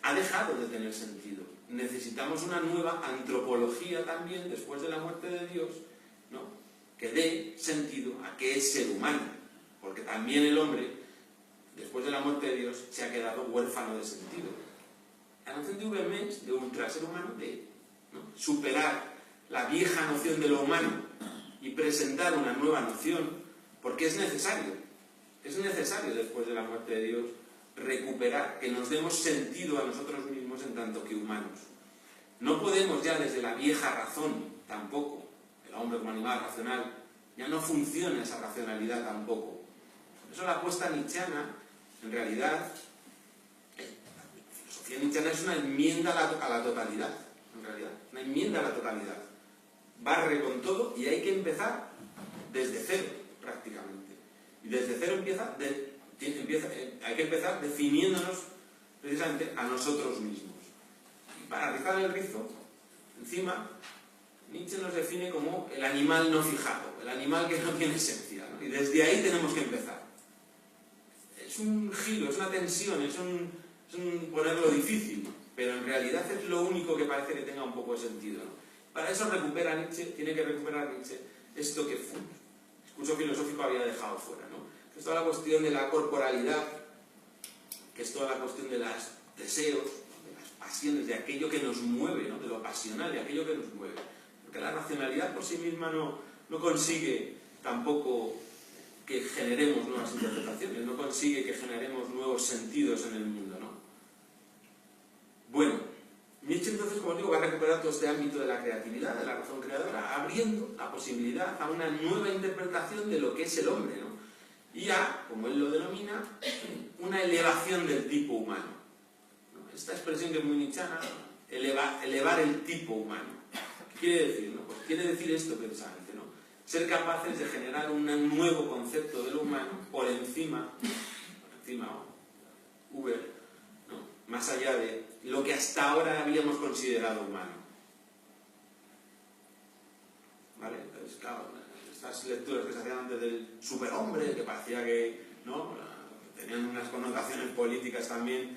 ha dejado de tener sentido. Necesitamos una nueva antropología también, después de la muerte de Dios, ¿no? Que dé sentido a qué es ser humano, porque también el hombre después de la muerte de Dios, se ha quedado huérfano de sentido. La noción de Übermensch, de ultraser humano, de superar la vieja noción de lo humano y presentar una nueva noción, porque es necesario después de la muerte de Dios recuperar, que nos demos sentido a nosotros mismos en tanto que humanos. No podemos ya desde la vieja razón, tampoco, el hombre como animal racional, ya no funciona esa racionalidad tampoco. Por eso la apuesta nietzscheana, en realidad, la filosofía nietzscheana es una enmienda a la totalidad, en realidad, una enmienda a la totalidad. Barre con todo y hay que empezar desde cero, prácticamente. Y desde cero hay que empezar definiéndonos precisamente a nosotros mismos. Y para rizar el rizo, encima, Nietzsche nos define como el animal no fijado, el animal que no tiene esencia, ¿no? Y desde ahí tenemos que empezar. Es un giro, es una tensión, es un ponerlo difícil, pero en realidad es lo único que parece que tenga un poco de sentido, ¿no? Para eso tiene que recuperar Nietzsche esto que el discurso filosófico había dejado fuera, ¿no? Que es toda la cuestión de la corporalidad, que es toda la cuestión de los deseos, de las pasiones, de aquello que nos mueve, ¿no? De lo pasional, de aquello que nos mueve. Porque la racionalidad por sí misma no consigue tampoco que generemos nuevas interpretaciones, no consigue que generemos nuevos sentidos en el mundo, ¿no? Bueno, Nietzsche entonces, como digo, va a recuperar todo este ámbito de la creatividad, de la razón creadora, abriendo la posibilidad a una nueva interpretación de lo que es el hombre, ¿no? Y a, como él lo denomina, una elevación del tipo humano, ¿no? Esta expresión que es muy nietzscheana, elevar el tipo humano. ¿Qué quiere decir? ¿No? Pues quiere decir esto precisamente, ¿no? Ser capaces de generar un nuevo concepto de lo humano por encima, Uber, ¿no? Más allá de lo que hasta ahora habíamos considerado humano. ¿Vale? Entonces, claro, estas lecturas que se hacían antes del superhombre, que parecía que, ¿no?, tenían unas connotaciones políticas también,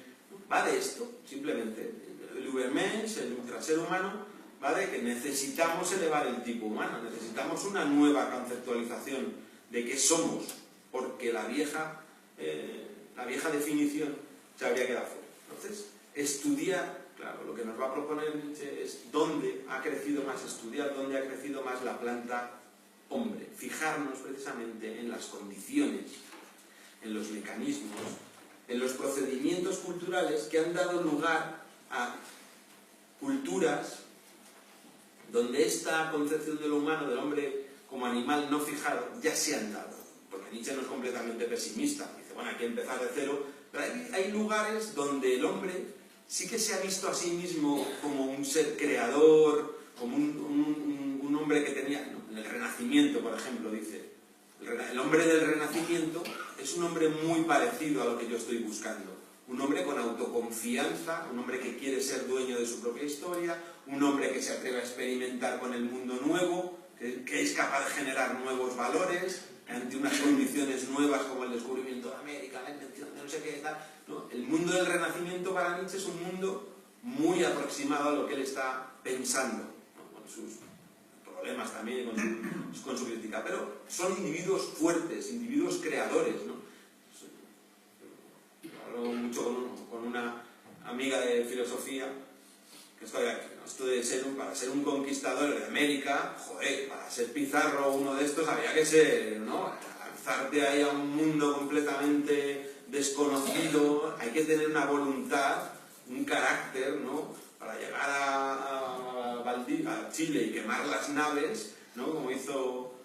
va de esto, simplemente. El Übermensch, el ultraser humano, va de que necesitamos elevar el tipo humano, necesitamos una nueva conceptualización de qué somos, porque la vieja definición se habría quedado fuera. Entonces, estudiar, claro, lo que nos va a proponer Nietzsche es dónde ha crecido más, estudiar dónde ha crecido más la planta hombre, fijarnos precisamente en las condiciones, en los mecanismos, en los procedimientos culturales que han dado lugar a culturas donde esta concepción de lo humano, del hombre como animal no fijado, ya se han dado. Porque Nietzsche no es completamente pesimista, dice, bueno, hay que empezar de cero, pero hay lugares donde el hombre sí que se ha visto a sí mismo como un ser creador, como un hombre que tenía, ¿no? En el Renacimiento, por ejemplo, dice, el hombre del Renacimiento es un hombre muy parecido a lo que yo estoy buscando. Un hombre con autoconfianza, un hombre que quiere ser dueño de su propia historia, un hombre que se atreve a experimentar con el mundo nuevo, que es capaz de generar nuevos valores ante unas condiciones nuevas como el descubrimiento de América, la invención de no sé qué tal, ¿no? El mundo del Renacimiento para Nietzsche es un mundo muy aproximado a lo que él está pensando, ¿no? Con sus problemas también, con su crítica, pero son individuos fuertes, individuos creadores, ¿no? Hablo mucho con una amiga de filosofía que esto de para ser un conquistador de América, joder, para ser Pizarro uno de estos había que ser, ¿no? Lanzarte ahí a un mundo completamente desconocido, hay que tener una voluntad, un carácter, ¿no? Para llegar a Chile y quemar las naves, ¿no? Como hizo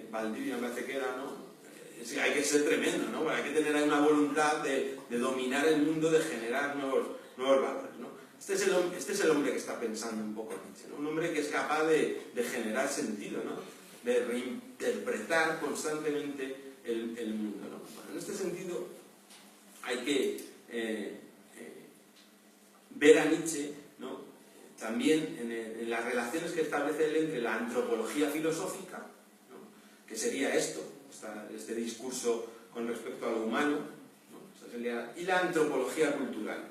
Valdivia, me parece que era, ¿no? Hay que ser tremendo, ¿no? Hay que tener ahí una voluntad de dominar el mundo, de generar nuevos valores, ¿no? Este es el hombre que está pensando un poco Nietzsche, ¿no? Un hombre que es capaz de generar sentido, ¿no? De reinterpretar constantemente el mundo, ¿no? Bueno, en este sentido hay que ver a Nietzsche, ¿no? También en las relaciones que establece él entre la antropología filosófica, ¿no? Que sería esto, este discurso con respecto a lo humano, ¿no? Y la antropología cultural.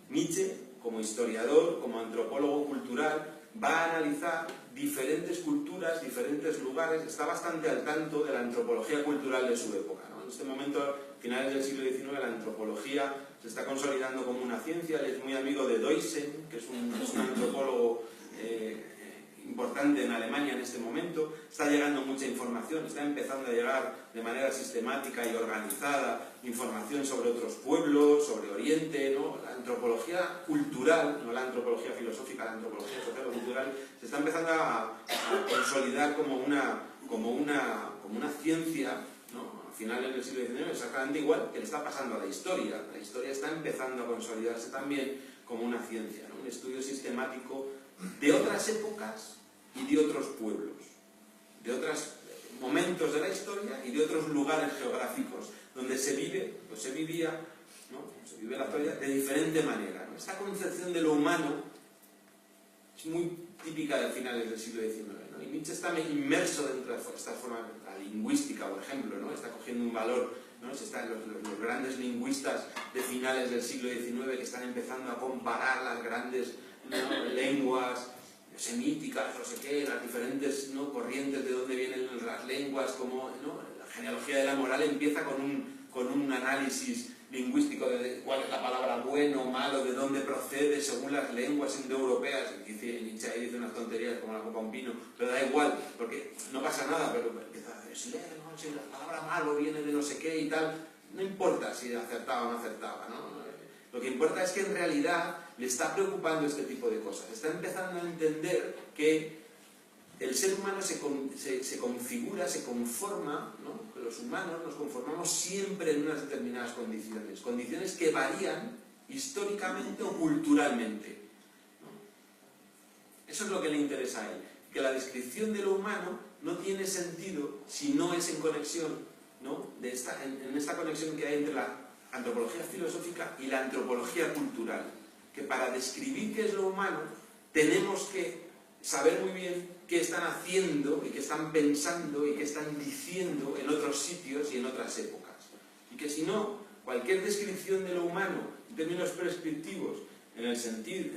Nietzsche, como historiador, como antropólogo cultural, va a analizar diferentes culturas, diferentes lugares, está bastante al tanto de la antropología cultural de su época, ¿no? En este momento finales del siglo XIX la antropología se está consolidando como una ciencia. Él es muy amigo de Deussen, que es un antropólogo importante en Alemania en este momento. Está llegando mucha información, está empezando a llegar de manera sistemática y organizada información sobre otros pueblos, sobre Oriente, ¿no? La antropología cultural, no la antropología filosófica, la antropología social o cultural, se está empezando a consolidar como una ciencia, ¿no? A finales del siglo XIX, exactamente igual que le está pasando a la historia. La historia está empezando a consolidarse también como una ciencia, ¿no? Un estudio sistemático de otras épocas y de otros pueblos, de otros momentos de la historia y de otros lugares geográficos donde se vive, pues se vivía, ¿no? Se vive la actualidad de diferente manera, ¿no? Esta concepción de lo humano es muy típica de finales del siglo XIX, ¿no? Y Nietzsche está inmerso dentro de esta forma, la lingüística, por ejemplo, ¿no? Está cogiendo un valor, ¿no? Están los grandes lingüistas de finales del siglo XIX que están empezando a comparar las grandes, ¿no? lenguas semíticas, no sé qué, las diferentes, ¿no? corrientes de dónde vienen las lenguas, como, ¿no? La genealogía de la moral empieza con un análisis lingüístico de cuál es la palabra bueno o malo, de dónde procede según las lenguas indoeuropeas. Nietzsche ahí dice unas tonterías como la copa a un pino, pero da igual, porque no pasa nada, pero empieza a decir, no, si la palabra malo viene de no sé qué y tal, no importa si acertaba o no acertaba, ¿no? Lo que importa es que en realidad le está preocupando este tipo de cosas. Está empezando a entender que el ser humano se configura, se conforma, ¿no? Que los humanos nos conformamos siempre en unas determinadas condiciones. Condiciones que varían históricamente o culturalmente, ¿no? Eso es lo que le interesa a él. Que la descripción de lo humano no tiene sentido si no es en conexión, ¿no? en esta conexión que hay entre la antropología filosófica y la antropología cultural, que para describir qué es lo humano tenemos que saber muy bien qué están haciendo y qué están pensando y qué están diciendo en otros sitios y en otras épocas, y que si no, cualquier descripción de lo humano en términos prescriptivos, en el sentido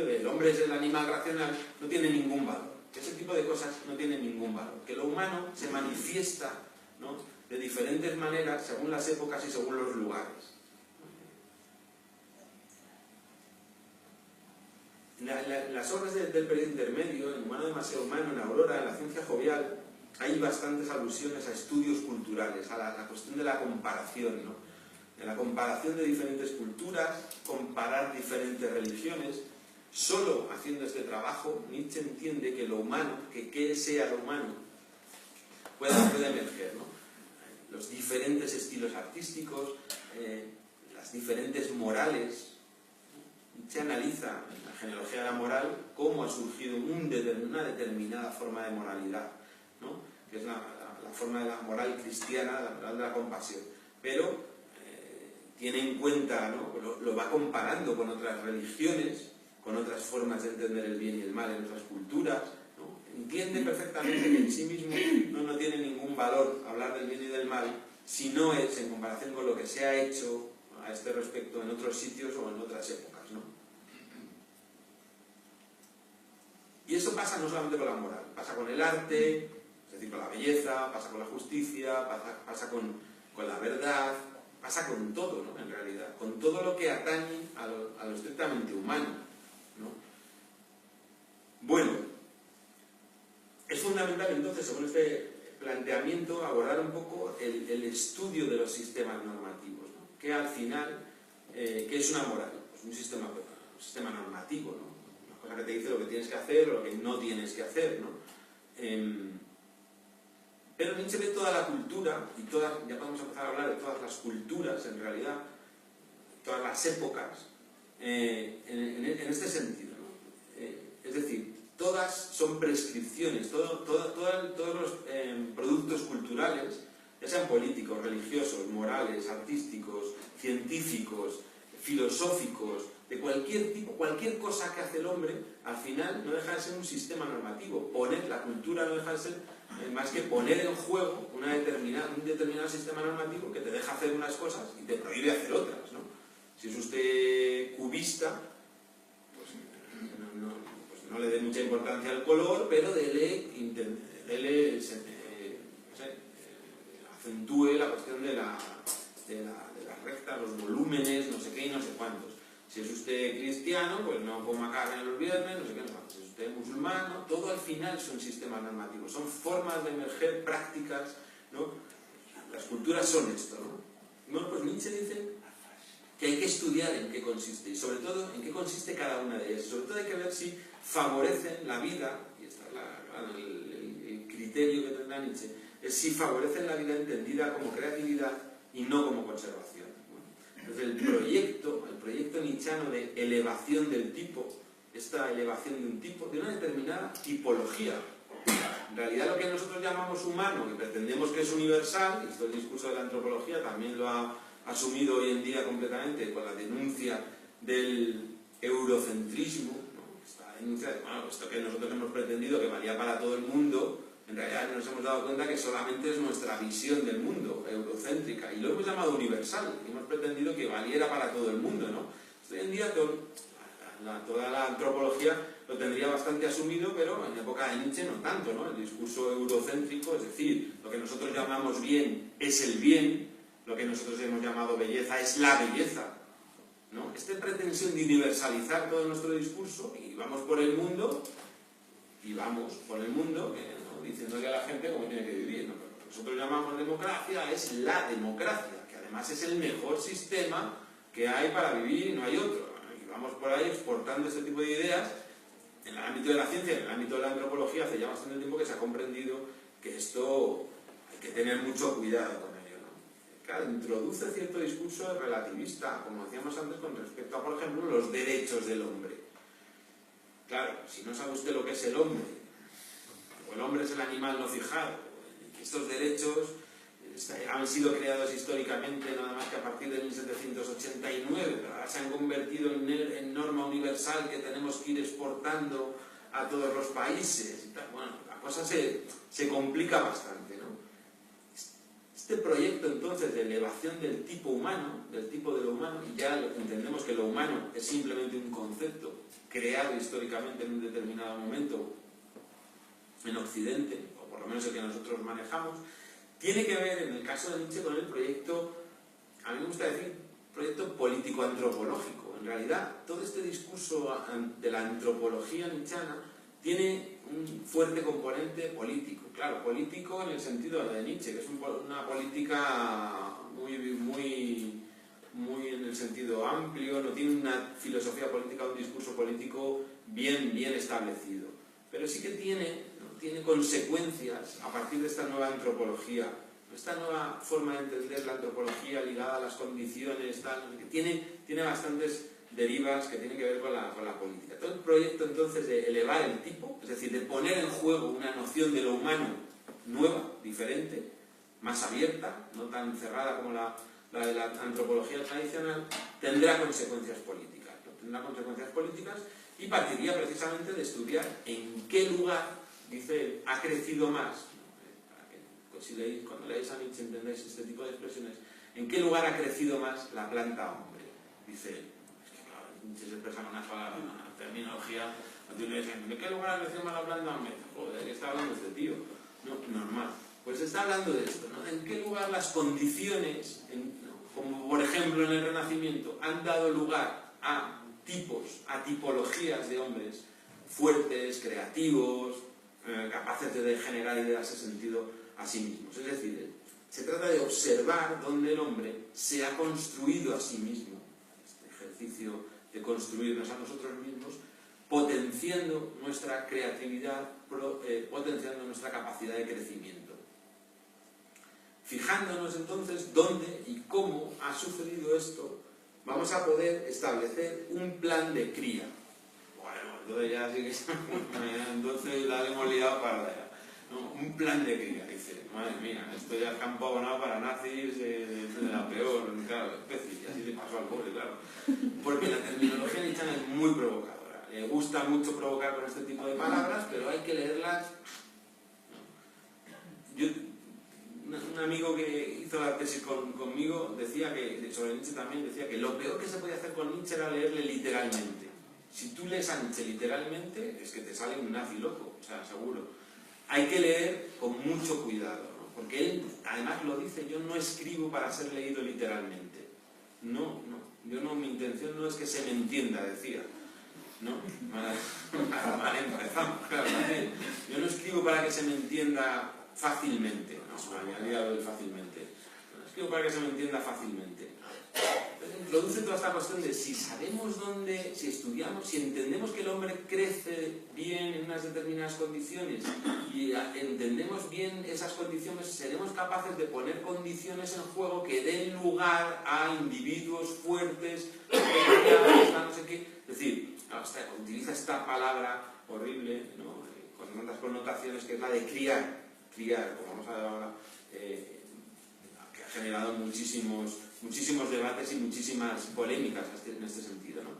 del hombre es el animal racional, no tiene ningún valor. Ese tipo de cosas no tienen ningún valor. Que lo humano se manifiesta, ¿no? de diferentes maneras según las épocas y según los lugares. En las obras del periodo intermedio, en Humano demasiado humano, en Aurora, en la ciencia jovial, hay bastantes alusiones a estudios culturales, a la cuestión de la comparación, ¿no? De la comparación de diferentes culturas, comparar diferentes religiones. Solo haciendo este trabajo, Nietzsche entiende que lo humano, que sea lo humano, puede emerger, ¿no? Los diferentes estilos artísticos, las diferentes morales. Se analiza en la genealogía de la moral cómo ha surgido una determinada forma de moralidad, ¿no? Que es la forma de la moral cristiana, la moral de la compasión. Pero tiene en cuenta, ¿no? Lo va comparando con otras religiones, con otras formas de entender el bien y el mal en otras culturas, ¿no? Entiende perfectamente que en sí mismo no tiene ningún valor hablar del bien y del mal si no es en comparación con lo que se ha hecho a este respecto en otros sitios o en otras épocas, ¿no? Y eso pasa no solamente con la moral, pasa con el arte, es decir, con la belleza, pasa con la justicia, pasa con la verdad, pasa con todo, ¿no? En realidad, con todo lo que atañe a lo estrictamente humano, ¿no? Bueno, es fundamental entonces, según este planteamiento, abordar un poco el estudio de los sistemas normativos, ¿no? Que al final, ¿qué es una moral? Pues un sistema normativo, ¿no? Una cosa que te dice lo que tienes que hacer o lo que no tienes que hacer, ¿no? Pero Nietzsche ve toda la cultura, y ya podemos empezar a hablar de todas las culturas, en realidad, todas las épocas, en este sentido, ¿no? Es decir, todas son prescripciones, todos los productos culturales, ya sean políticos, religiosos, morales, artísticos, científicos, filosóficos, de cualquier tipo, cualquier cosa que hace el hombre, al final no deja de ser un sistema normativo. La cultura no deja de ser más que poner en juego un determinado sistema normativo que te deja hacer unas cosas y te prohíbe hacer otras, ¿no? Si es usted cubista, pues no le dé mucha importancia al color, pero dele acentúe la cuestión de la recta, los volúmenes, no sé qué y no sé cuántos. Si es usted cristiano, pues no coma carne los viernes, no sé qué, no sé cuántos. Si es usted musulmán, todo al final son sistemas normativos, son formas de emerger prácticas, ¿no? Las culturas son esto, ¿no? Bueno, pues Nietzsche dice que hay que estudiar en qué consiste y sobre todo en qué consiste cada una de ellas. Sobre todo hay que ver si favorecen la vida, y este es el criterio que tendrá Nietzsche, es si favorecen la vida entendida como creatividad y no como conservación. Entonces el proyecto nietzscheano de elevación del tipo, esta elevación de un tipo, de una determinada tipología. En realidad lo que nosotros llamamos humano, que pretendemos que es universal, y esto el discurso de la antropología también lo ha asumido hoy en día completamente con la denuncia del eurocentrismo, ¿no? Esta denuncia de, bueno, esto que nosotros hemos pretendido que valía para todo el mundo, en realidad nos hemos dado cuenta que solamente es nuestra visión del mundo, eurocéntrica, y lo hemos llamado universal, y hemos pretendido que valiera para todo el mundo, ¿no? Hoy en día toda la antropología lo tendría bastante asumido, pero en época de Nietzsche no tanto, ¿no? El discurso eurocéntrico, es decir, lo que nosotros llamamos bien es el bien, lo que nosotros hemos llamado belleza es la belleza, ¿no? Esta pretensión de universalizar todo nuestro discurso, y vamos por el mundo, ¿no? Diciéndole a la gente cómo tiene que vivir, ¿no? Lo que nosotros llamamos democracia es la democracia, que además es el mejor sistema que hay para vivir y no hay otro. Y vamos por ahí exportando este tipo de ideas. En el ámbito de la ciencia, en el ámbito de la antropología, hace ya bastante tiempo que se ha comprendido que esto hay que tener mucho cuidado con ello, ¿no? Claro, introduce cierto discurso relativista, como decíamos antes, con respecto a, por ejemplo, los derechos del hombre. Claro, si no sabe usted lo que es el hombre, o el hombre es el animal no fijado, y que estos derechos han sido creados históricamente nada más que a partir de 1789, pero ahora se han convertido en norma universal que tenemos que ir exportando a todos los países y tal. Bueno, la cosa se complica bastante, ¿no? Este proyecto entonces de elevación del tipo humano, del tipo de lo humano, y ya entendemos que lo humano es simplemente un concepto creado históricamente en un determinado momento en Occidente, o por lo menos el que nosotros manejamos, tiene que ver, en el caso de Nietzsche, con el proyecto, a mí me gusta decir, proyecto político-antropológico. En realidad, todo este discurso de la antropología nietzscheana tiene un fuerte componente político. Claro, político en el sentido de Nietzsche, que es una política muy en el sentido amplio, no tiene una filosofía política, un discurso político bien establecido. Pero sí que tiene consecuencias a partir de esta nueva antropología, esta nueva forma de entender la antropología ligada a las condiciones, tal, que tiene bastantes derivas que tienen que ver con la política. Todo el proyecto entonces de elevar el tipo, es decir, de poner en juego una noción de lo humano nueva, diferente, más abierta, no tan cerrada como la de la antropología tradicional, tendrá consecuencias políticas, ¿no? Tendrá consecuencias políticas y partiría precisamente de estudiar en qué lugar, dice, ha crecido más, para que cuando leáis a Nietzsche entendáis este tipo de expresiones, en qué lugar ha crecido más la planta hombre. Dice, es que claro, Nietzsche se expresa con una terminología, ¿en qué lugar ha crecido más la planta hombre? Joder, ¿qué está hablando este tío? No, normal. Pues está hablando de esto, ¿no? ¿En qué lugar las condiciones, como por ejemplo en el Renacimiento, han dado lugar a tipos, a tipologías de hombres fuertes, creativos, capaces de generar y de darse sentido a sí mismos? Es decir, se trata de observar dónde el hombre se ha construido a sí mismo, este ejercicio de construirnos a nosotros mismos, potenciando nuestra creatividad, potenciando nuestra capacidad de crecimiento. Fijándonos entonces dónde y cómo ha sucedido esto, vamos a poder establecer un plan de cría. Bueno, entonces ya sí que entonces la hemos liado para allá, ¿no? Un plan de cría, dice, madre mía, esto ya es campo abonado para nazis de la peor, claro, especie, y así le pasó al pobre, claro. Porque la terminología nietzscheana es muy provocadora, le gusta mucho provocar con este tipo de palabras, pero hay que leerlas. Un amigo que hizo la tesis conmigo decía que, sobre Nietzsche también, decía que lo peor que se podía hacer con Nietzsche era leerle literalmente. Si tú lees a Nietzsche literalmente, es que te sale un nazi loco, o sea, seguro. Hay que leer con mucho cuidado, ¿no? Porque él además lo dice, yo no escribo para ser leído literalmente. No, mi intención no es que se me entienda, decía. ¿No? Vale, empezamos, claro, también. Yo no escribo para que se me entienda fácilmente, no, añadía lo de fácilmente. No escribo para que se me entienda fácilmente. Entonces, introduce toda esta cuestión de si sabemos dónde, si estudiamos, si entendemos que el hombre crece bien en unas determinadas condiciones y entendemos bien esas condiciones, seremos capaces de poner condiciones en juego que den lugar a individuos fuertes, no sé qué. Es decir, utiliza esta palabra horrible, ¿no? Con tantas connotaciones, que es la de criar, como vamos a ver ahora, que ha generado muchísimos debates y muchísimas polémicas en este sentido, ¿no?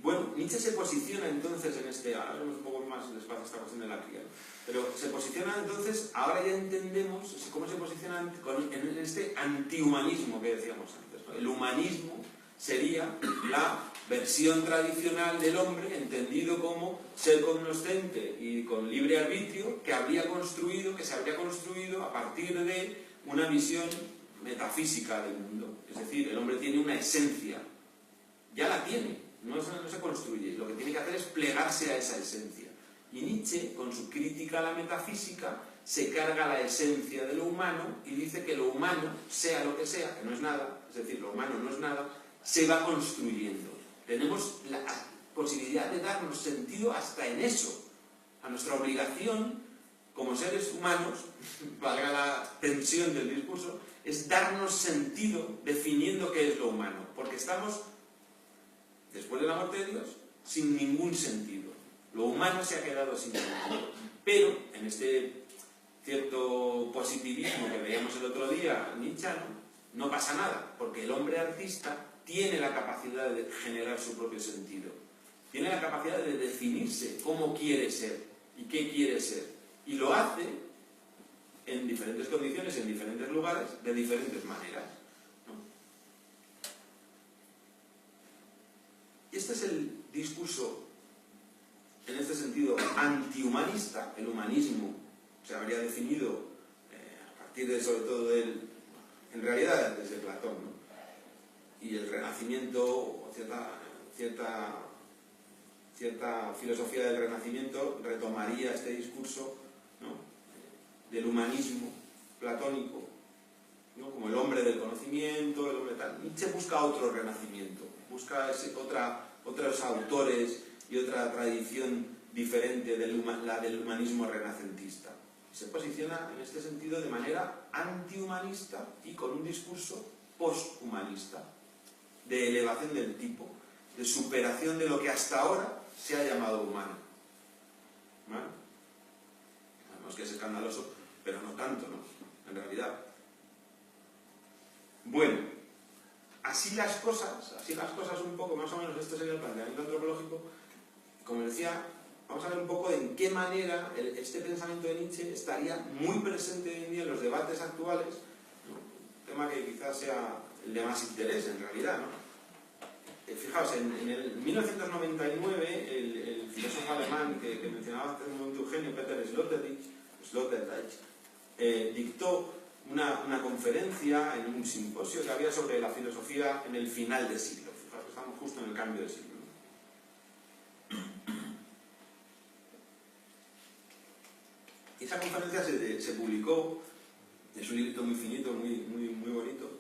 Bueno, Nietzsche se posiciona entonces en este, ahora vemos un poco más despacio esta cuestión de la cría, pero se posiciona entonces, ahora ya entendemos cómo se posiciona en este antihumanismo que decíamos antes, ¿no? El humanismo sería la versión tradicional del hombre, entendido como ser cognoscente y con libre arbitrio, que se habría construido a partir de una visión metafísica del mundo. Es decir, el hombre tiene una esencia, ya la tiene, no se construye, lo que tiene que hacer es plegarse a esa esencia. Y Nietzsche, con su crítica a la metafísica, se carga la esencia de lo humano y dice que lo humano, sea lo que sea, que no es nada, es decir, lo humano no es nada, se va construyendo. Tenemos la posibilidad de darnos sentido hasta en eso. A nuestra obligación, como seres humanos, valga la tensión del discurso, es darnos sentido definiendo qué es lo humano. Porque estamos, después de la muerte de Dios, sin ningún sentido. Lo humano se ha quedado sin sentido. Pero, en este cierto positivismo que veíamos el otro día, nietzscheano, no pasa nada, porque el hombre artista tiene la capacidad de generar su propio sentido. Tiene la capacidad de definirse cómo quiere ser y qué quiere ser. Y lo hace en diferentes condiciones, en diferentes lugares, de diferentes maneras, ¿no? Y este es el discurso, en este sentido, antihumanista. El humanismo se habría definido a partir de, sobre todo, en realidad desde Platón, ¿no? Y el Renacimiento, o cierta filosofía del Renacimiento retomaría este discurso, ¿no?, del humanismo platónico, ¿no?, como el hombre del conocimiento, el hombre tal. Nietzsche busca otro renacimiento, busca otros autores y otra tradición diferente la del humanismo renacentista. Se posiciona en este sentido de manera antihumanista y con un discurso posthumanista, de elevación del tipo, de superación de lo que hasta ahora se ha llamado humano. ¿Vale? Sabemos que es escandaloso, pero no tanto, ¿no?, en realidad. Bueno, así las cosas un poco, más o menos, esto sería el planteamiento antropológico. Como decía, vamos a ver un poco en qué manera este pensamiento de Nietzsche estaría muy presente hoy en día en los debates actuales, ¿no?, un tema que quizás sea el de más interés en realidad, ¿no? Fijaos, en el 1999 el filósofo alemán que mencionaba hace un momento Eugenio, Peter Sloterdijk, dictó una conferencia en un simposio que había sobre la filosofía en el final del siglo. Fijaos, estamos justo en el cambio de siglo, ¿no? Esa conferencia se publicó, es un librito muy finito, muy bonito,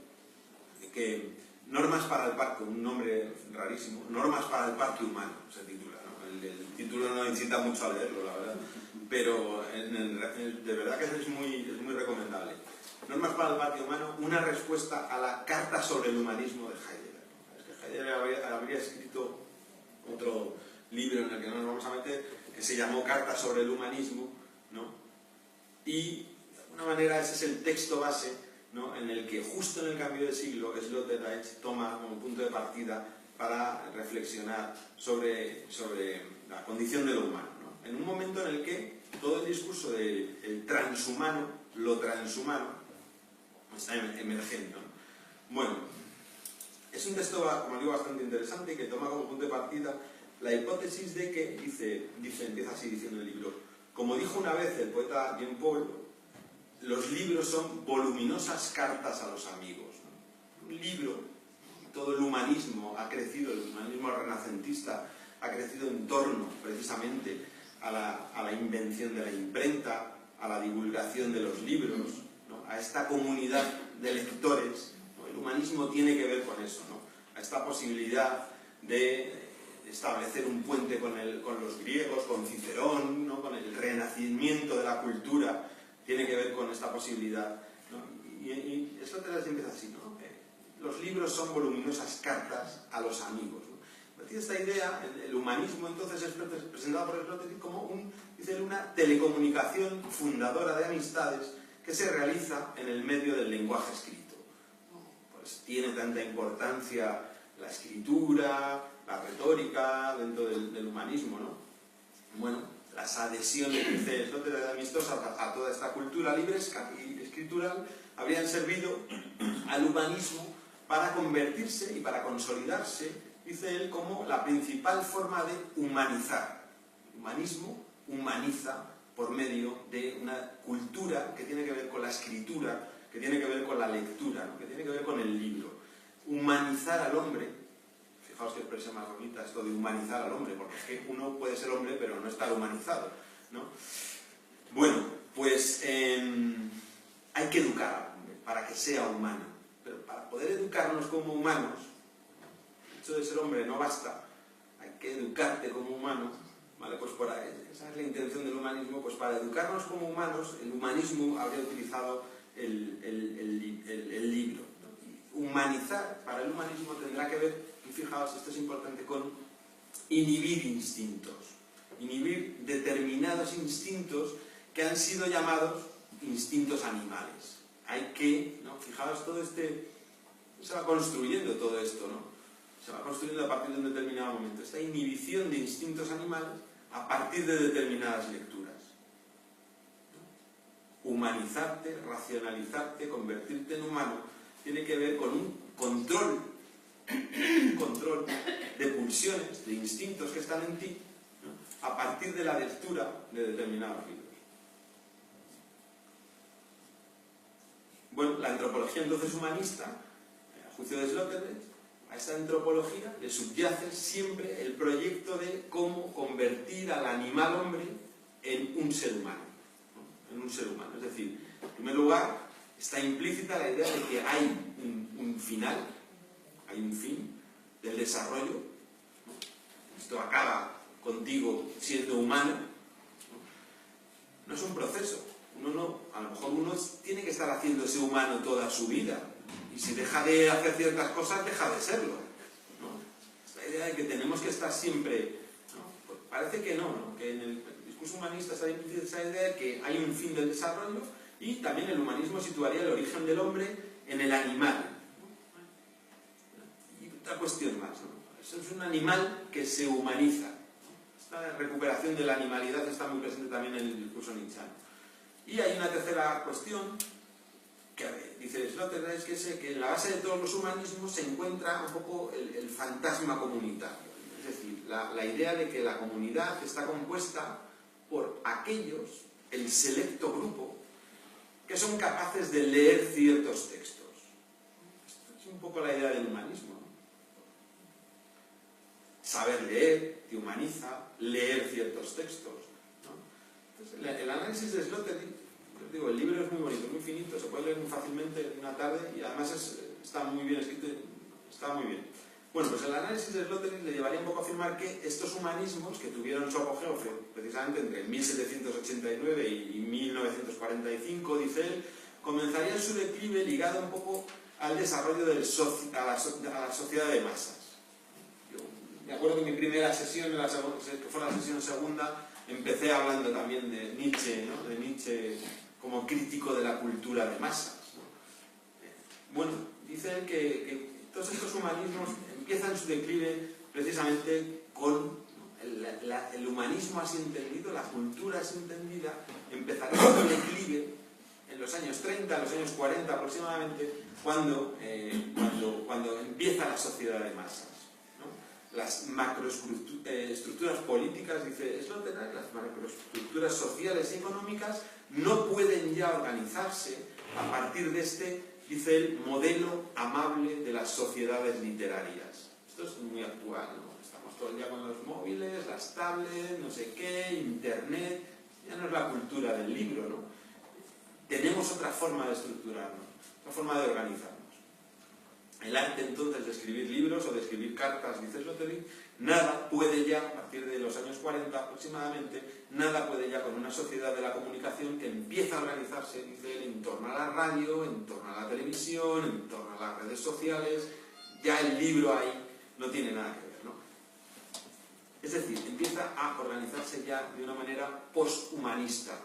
que Normas para el parque, un nombre rarísimo, Normas para el parque humano, se titula, ¿no? El título no incita mucho a leerlo, la verdad, pero de verdad que es muy recomendable. Normas para el parque humano, una respuesta a la carta sobre el humanismo de Heidegger. Es que Heidegger habría escrito otro libro en el que no nos vamos a meter, que se llamó Carta sobre el humanismo, ¿no? Y de alguna manera ese es el texto base, ¿no?, en el que justo en el cambio de siglo Sloterdijk toma como punto de partida para reflexionar sobre la condición de lo humano, ¿no?, en un momento en el que todo el discurso del transhumano, lo transhumano, está emergiendo, ¿no? Bueno, es un texto, como digo, bastante interesante, que toma como punto de partida la hipótesis de que, empieza así diciendo el libro, como dijo una vez el poeta Jean Paul, los libros son voluminosas cartas a los amigos, ¿no? Un libro, todo el humanismo ha crecido, el humanismo renacentista ha crecido en torno precisamente a la invención de la imprenta, a la divulgación de los libros, ¿no? A esta comunidad de lectores, ¿no? El humanismo tiene que ver con eso, ¿no? A esta posibilidad de establecer un puente con los griegos, con Cicerón, ¿no? Con el renacimiento de la cultura, tiene que ver con esta posibilidad, ¿no? Y eso te empieza así, ¿no? Los libros son voluminosas cartas a los amigos, ¿no? Esta idea, el humanismo entonces es presentado por Sloterdijk como una telecomunicación fundadora de amistades que se realiza en el medio del lenguaje escrito, ¿no? Pues tiene tanta importancia la escritura, la retórica dentro del humanismo, ¿no? Bueno, las adhesiones, dice Sloterdijk, amistosas a toda esta cultura libresca y escritural habrían servido al humanismo para convertirse y para consolidarse, dice él, como la principal forma de humanizar. El humanismo humaniza por medio de una cultura que tiene que ver con la escritura, que tiene que ver con la lectura, ¿no? Que tiene que ver con el libro. Humanizar al hombre, fijaos que expresión más bonita esto de humanizar al hombre, porque es que uno puede ser hombre pero no estar humanizado, ¿no? Bueno, pues hay que educar al hombre para que sea humano, pero para poder educarnos como humanos, el hecho de ser hombre no basta, hay que educarte como humano, ¿vale? Pues por ahí, esa es la intención del humanismo, pues para educarnos como humanos, el humanismo habría utilizado el libro, ¿no? Humanizar para el humanismo tendrá que ver, y fijaos, esto es importante, con inhibir instintos, inhibir determinados instintos que han sido llamados instintos animales. Hay que, ¿no? Fijaos, se va construyendo todo esto, ¿no? Se va construyendo a partir de un determinado momento. Esta inhibición de instintos animales a partir de determinadas lecturas, ¿no? Humanizarte, racionalizarte, convertirte en humano, tiene que ver con un control de pulsiones, de instintos que están en ti, ¿no? A partir de la lectura de determinados libros. Bueno, la antropología entonces humanista, a juicio de Sloterdijk, a esta antropología le subyace siempre el proyecto de cómo convertir al animal hombre en un ser humano, ¿no? En un ser humano. Es decir, en primer lugar, está implícita la idea de que hay un final, hay un fin del desarrollo, ¿no? Esto acaba contigo siendo humano, ¿no? No es un proceso. A lo mejor uno tiene que estar haciéndose humano toda su vida, y si deja de hacer ciertas cosas, deja de serlo, ¿no? Esta idea de que tenemos que estar siempre, ¿no? Pues parece que no, que en el discurso humanista está implícita esa idea de que hay un fin del desarrollo, y también el humanismo situaría el origen del hombre en el animal, ¿no? Y otra cuestión más, ¿no? Eso es un animal que se humaniza. Esta recuperación de la animalidad está muy presente también en el discurso nietzscheano. Y hay una tercera cuestión que dice Sloterdijk, que en la base de todos los humanismos se encuentra un poco el fantasma comunitario. Es decir, la idea de que la comunidad está compuesta por aquellos, el selecto grupo, que son capaces de leer ciertos textos. Esta es un poco la idea del humanismo, ¿no? Saber leer te humaniza, leer ciertos textos, ¿no? Entonces, el análisis de Sloterdijk, digo, el libro es muy bonito, muy finito, se puede leer muy fácilmente en una tarde y además está muy bien escrito, está muy bien. Bueno, pues el análisis de Sloterdijk le llevaría un poco a afirmar que estos humanismos, que tuvieron su apogeo precisamente entre 1789 y 1945, dice él, comenzarían su declive ligado un poco al desarrollo a la sociedad de masas. Yo me acuerdo que mi primera sesión, que fue la sesión segunda, empecé hablando también de Nietzsche, ¿no? De Nietzsche como crítico de la cultura de masas, ¿no? Bueno, dice él que todos estos humanismos empiezan su declive precisamente con, ¿no? el humanismo así entendido, la cultura así entendida, empezará su declive en los años 30, en los años 40 aproximadamente, cuando empieza la sociedad de masas, ¿no? las macroestructuras políticas, dice Sloterdijk, las macroestructuras sociales y económicas no pueden ya organizarse a partir de este, dice él, modelo amable de las sociedades literarias. Esto es muy actual, ¿no? Estamos todo el día con los móviles, las tablets, no sé qué, internet, ya no es la cultura del libro, ¿no? Tenemos otra forma de estructurarnos, otra forma de organizarnos. El arte entonces de escribir libros o de escribir cartas, dice Sloterdijk, nada puede ya, a partir de los años 40 aproximadamente, nada puede ya con una sociedad de la comunicación que empieza a organizarse, dice él, en torno a la radio, en torno a la televisión, en torno a las redes sociales. Ya el libro ahí no tiene nada que ver, ¿no? Es decir, empieza a organizarse ya de una manera posthumanista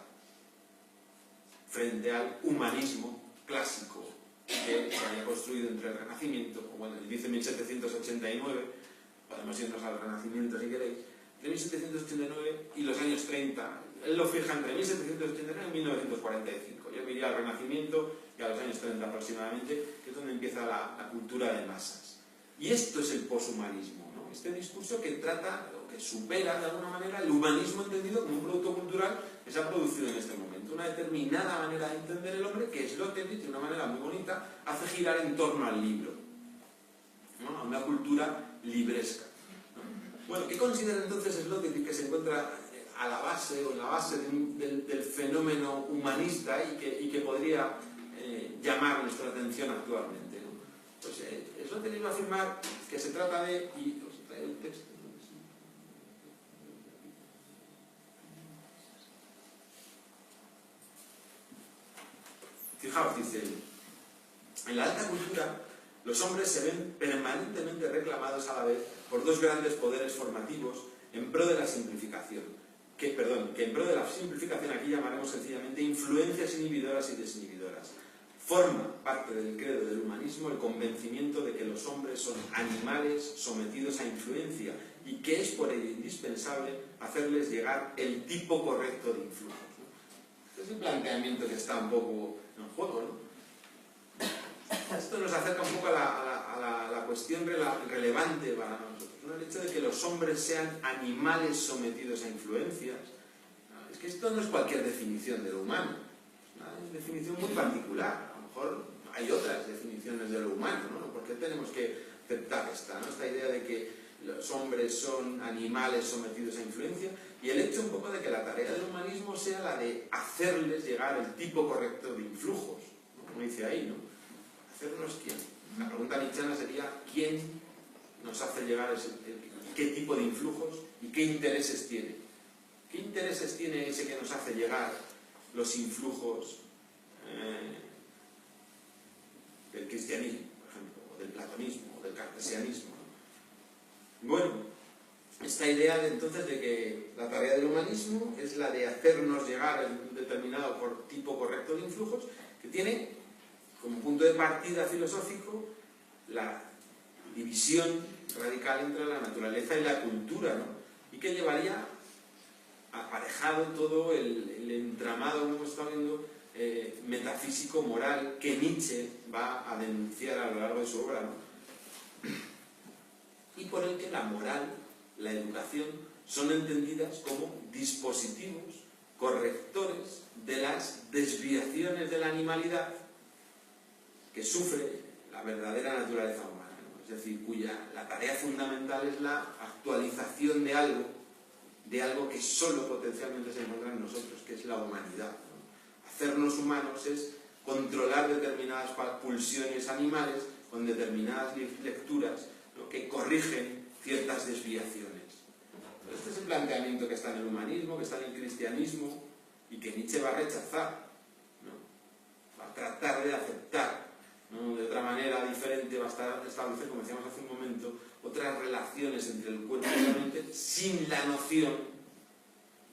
frente al humanismo clásico que se había construido entre el Renacimiento, o bueno, él dice 1789, podemos irnos al Renacimiento si queréis, entre 1789 y los años 30, él lo fija entre 1789 y 1945, yo me iría al Renacimiento y a los años 30 aproximadamente, que es donde empieza la cultura de masas. Y esto es el poshumanismo, ¿no? Este discurso que trata, o que supera de alguna manera el humanismo entendido como un producto cultural que se ha producido en este momento. Una determinada manera de entender el hombre que Sloterdijk, de una manera muy bonita, hace girar en torno al libro, ¿no? A una cultura libresca, ¿no? Bueno, ¿qué considera entonces Sloterdijk que se encuentra a la base o en la base del fenómeno humanista y que podría llamar nuestra atención actualmente, ¿no? Pues Sloterdijk va a afirmar que se trata de, y os traigo el texto, fijaos, dice él, en la alta cultura los hombres se ven permanentemente reclamados a la vez por dos grandes poderes formativos en pro de la simplificación, que en pro de la simplificación aquí llamaremos sencillamente influencias inhibidoras y desinhibidoras. Forma parte del credo del humanismo el convencimiento de que los hombres son animales sometidos a influencia y que es por ello indispensable hacerles llegar el tipo correcto de influjos, ¿no? Este es el planteamiento que está un poco en juego, ¿no? Esto nos acerca un poco a la cuestión relevante para nosotros, ¿no? El hecho de que los hombres sean animales sometidos a influencias, ¿no? Es que esto no es cualquier definición de lo humano, es una definición muy particular. A lo mejor hay otras definiciones de lo humano, ¿no? ¿Por qué tenemos que aceptar esta, ¿no? Esta idea de que los hombres son animales sometidos a influencia, y el hecho un poco de que la tarea del humanismo sea la de hacerles llegar el tipo correcto de influjos, ¿no? Como dice ahí, ¿no? ¿Hacernos quién? La pregunta nietzscheana sería ¿quién nos hace llegar qué tipo de influjos y qué intereses tiene? ¿Qué intereses tiene ese que nos hace llegar los influjos del cristianismo, por ejemplo, o del platonismo, o del cartesianismo, ¿no? Bueno, esta idea entonces de que la tarea del humanismo es la de hacernos llegar a un determinado tipo correcto de influjos, que tiene como punto de partida filosófico la división radical entre la naturaleza y la cultura, ¿no? Y que llevaría aparejado todo el entramado, como hemos estado viendo, metafísico, moral, que Nietzsche va a denunciar a lo largo de su obra, ¿no? Y por el que la moral, la educación, son entendidas como dispositivos correctores de las desviaciones de la animalidad que sufre la verdadera naturaleza humana, ¿no? Es decir, la tarea fundamental es la actualización de algo que solo potencialmente se encuentra en nosotros, que es la humanidad, ¿no? Hacernos humanos es controlar determinadas pulsiones animales con determinadas lecturas, ¿no? Que corrigen ciertas desviaciones. Este es el planteamiento que está en el humanismo, que está en el cristianismo y que Nietzsche va a rechazar, ¿no? Va a tratar de aceptar, ¿no? De otra manera diferente, va a establecer, como decíamos hace un momento, otras relaciones entre el cuerpo y la mente sin la noción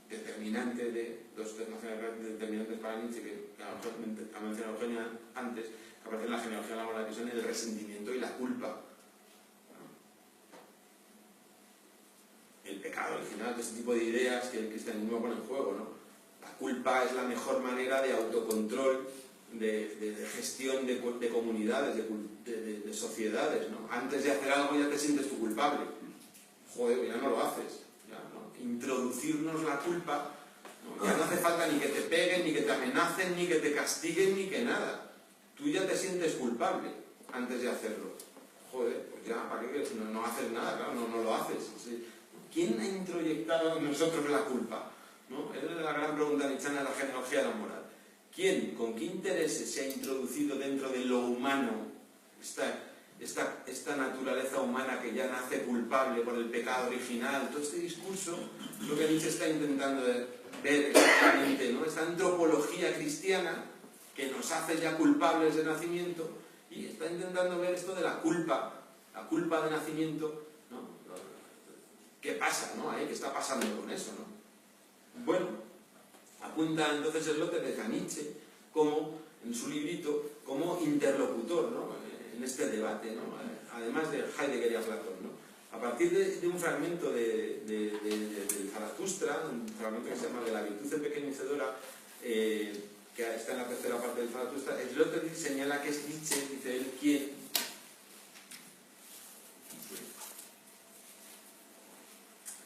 determinante de dos nociones determinantes para Nietzsche que ha mencionado Eugenia antes, que aparecen en la genealogía de la moral, que son el resentimiento y la culpa. El pecado original, de ese tipo de ideas que el cristianismo pone en juego, ¿no? La culpa es la mejor manera de autocontrol, de gestión de comunidades, de sociedades, ¿no? Antes de hacer algo ya te sientes tú culpable. joder, ya no lo haces. Ya, ¿no? Introducirnos la culpa, ¿no? Ya no hace falta ni que te peguen, ni que te amenacen, ni que te castiguen, ni que nada. Tú ya te sientes culpable antes de hacerlo. Joder, pues ya, ¿para qué? No haces nada, claro, no lo haces. ¿Sí? ¿Quién ha introyectado en nosotros la culpa? ¿No? Esa es la gran pregunta nichiana de la genealogía de la moral. ¿Quién, con qué intereses se ha introducido dentro de lo humano esta naturaleza humana que ya nace culpable por el pecado original? Todo este discurso, lo que Nietzsche está intentando ver exactamente, ¿no? Esta antropología cristiana que nos hace ya culpables de nacimiento, y está intentando ver esto de la culpa de nacimiento, ¿no? ¿Qué pasa, ¿no? ¿Qué está pasando con eso, ¿no? Bueno, apunta entonces Sloterdijk a Nietzsche como, en su librito, como interlocutor, ¿no? En este debate, ¿no? Además de Heidegger y a Platón, ¿no? A partir de un fragmento del Zaratustra, un fragmento que se llama de la virtud empequeñecedora, que está en la tercera parte del Zaratustra, Sloterdijk señala que es Nietzsche, dice él,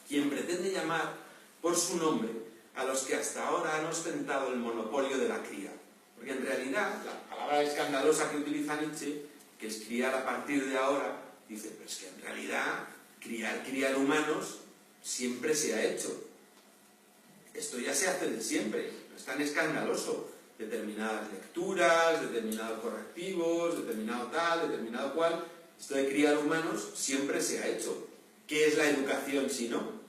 quien pretende llamar por su nombre a los que hasta ahora han ostentado el monopolio de la cría. Porque en realidad, la palabra escandalosa que utiliza Nietzsche, que es criar a partir de ahora, dice, pero es que en realidad criar humanos siempre se ha hecho. Esto ya se hace de siempre, no es tan escandaloso. Determinadas lecturas, determinados correctivos, determinado tal, determinado cual. Esto de criar humanos siempre se ha hecho. ¿Qué es la educación si no?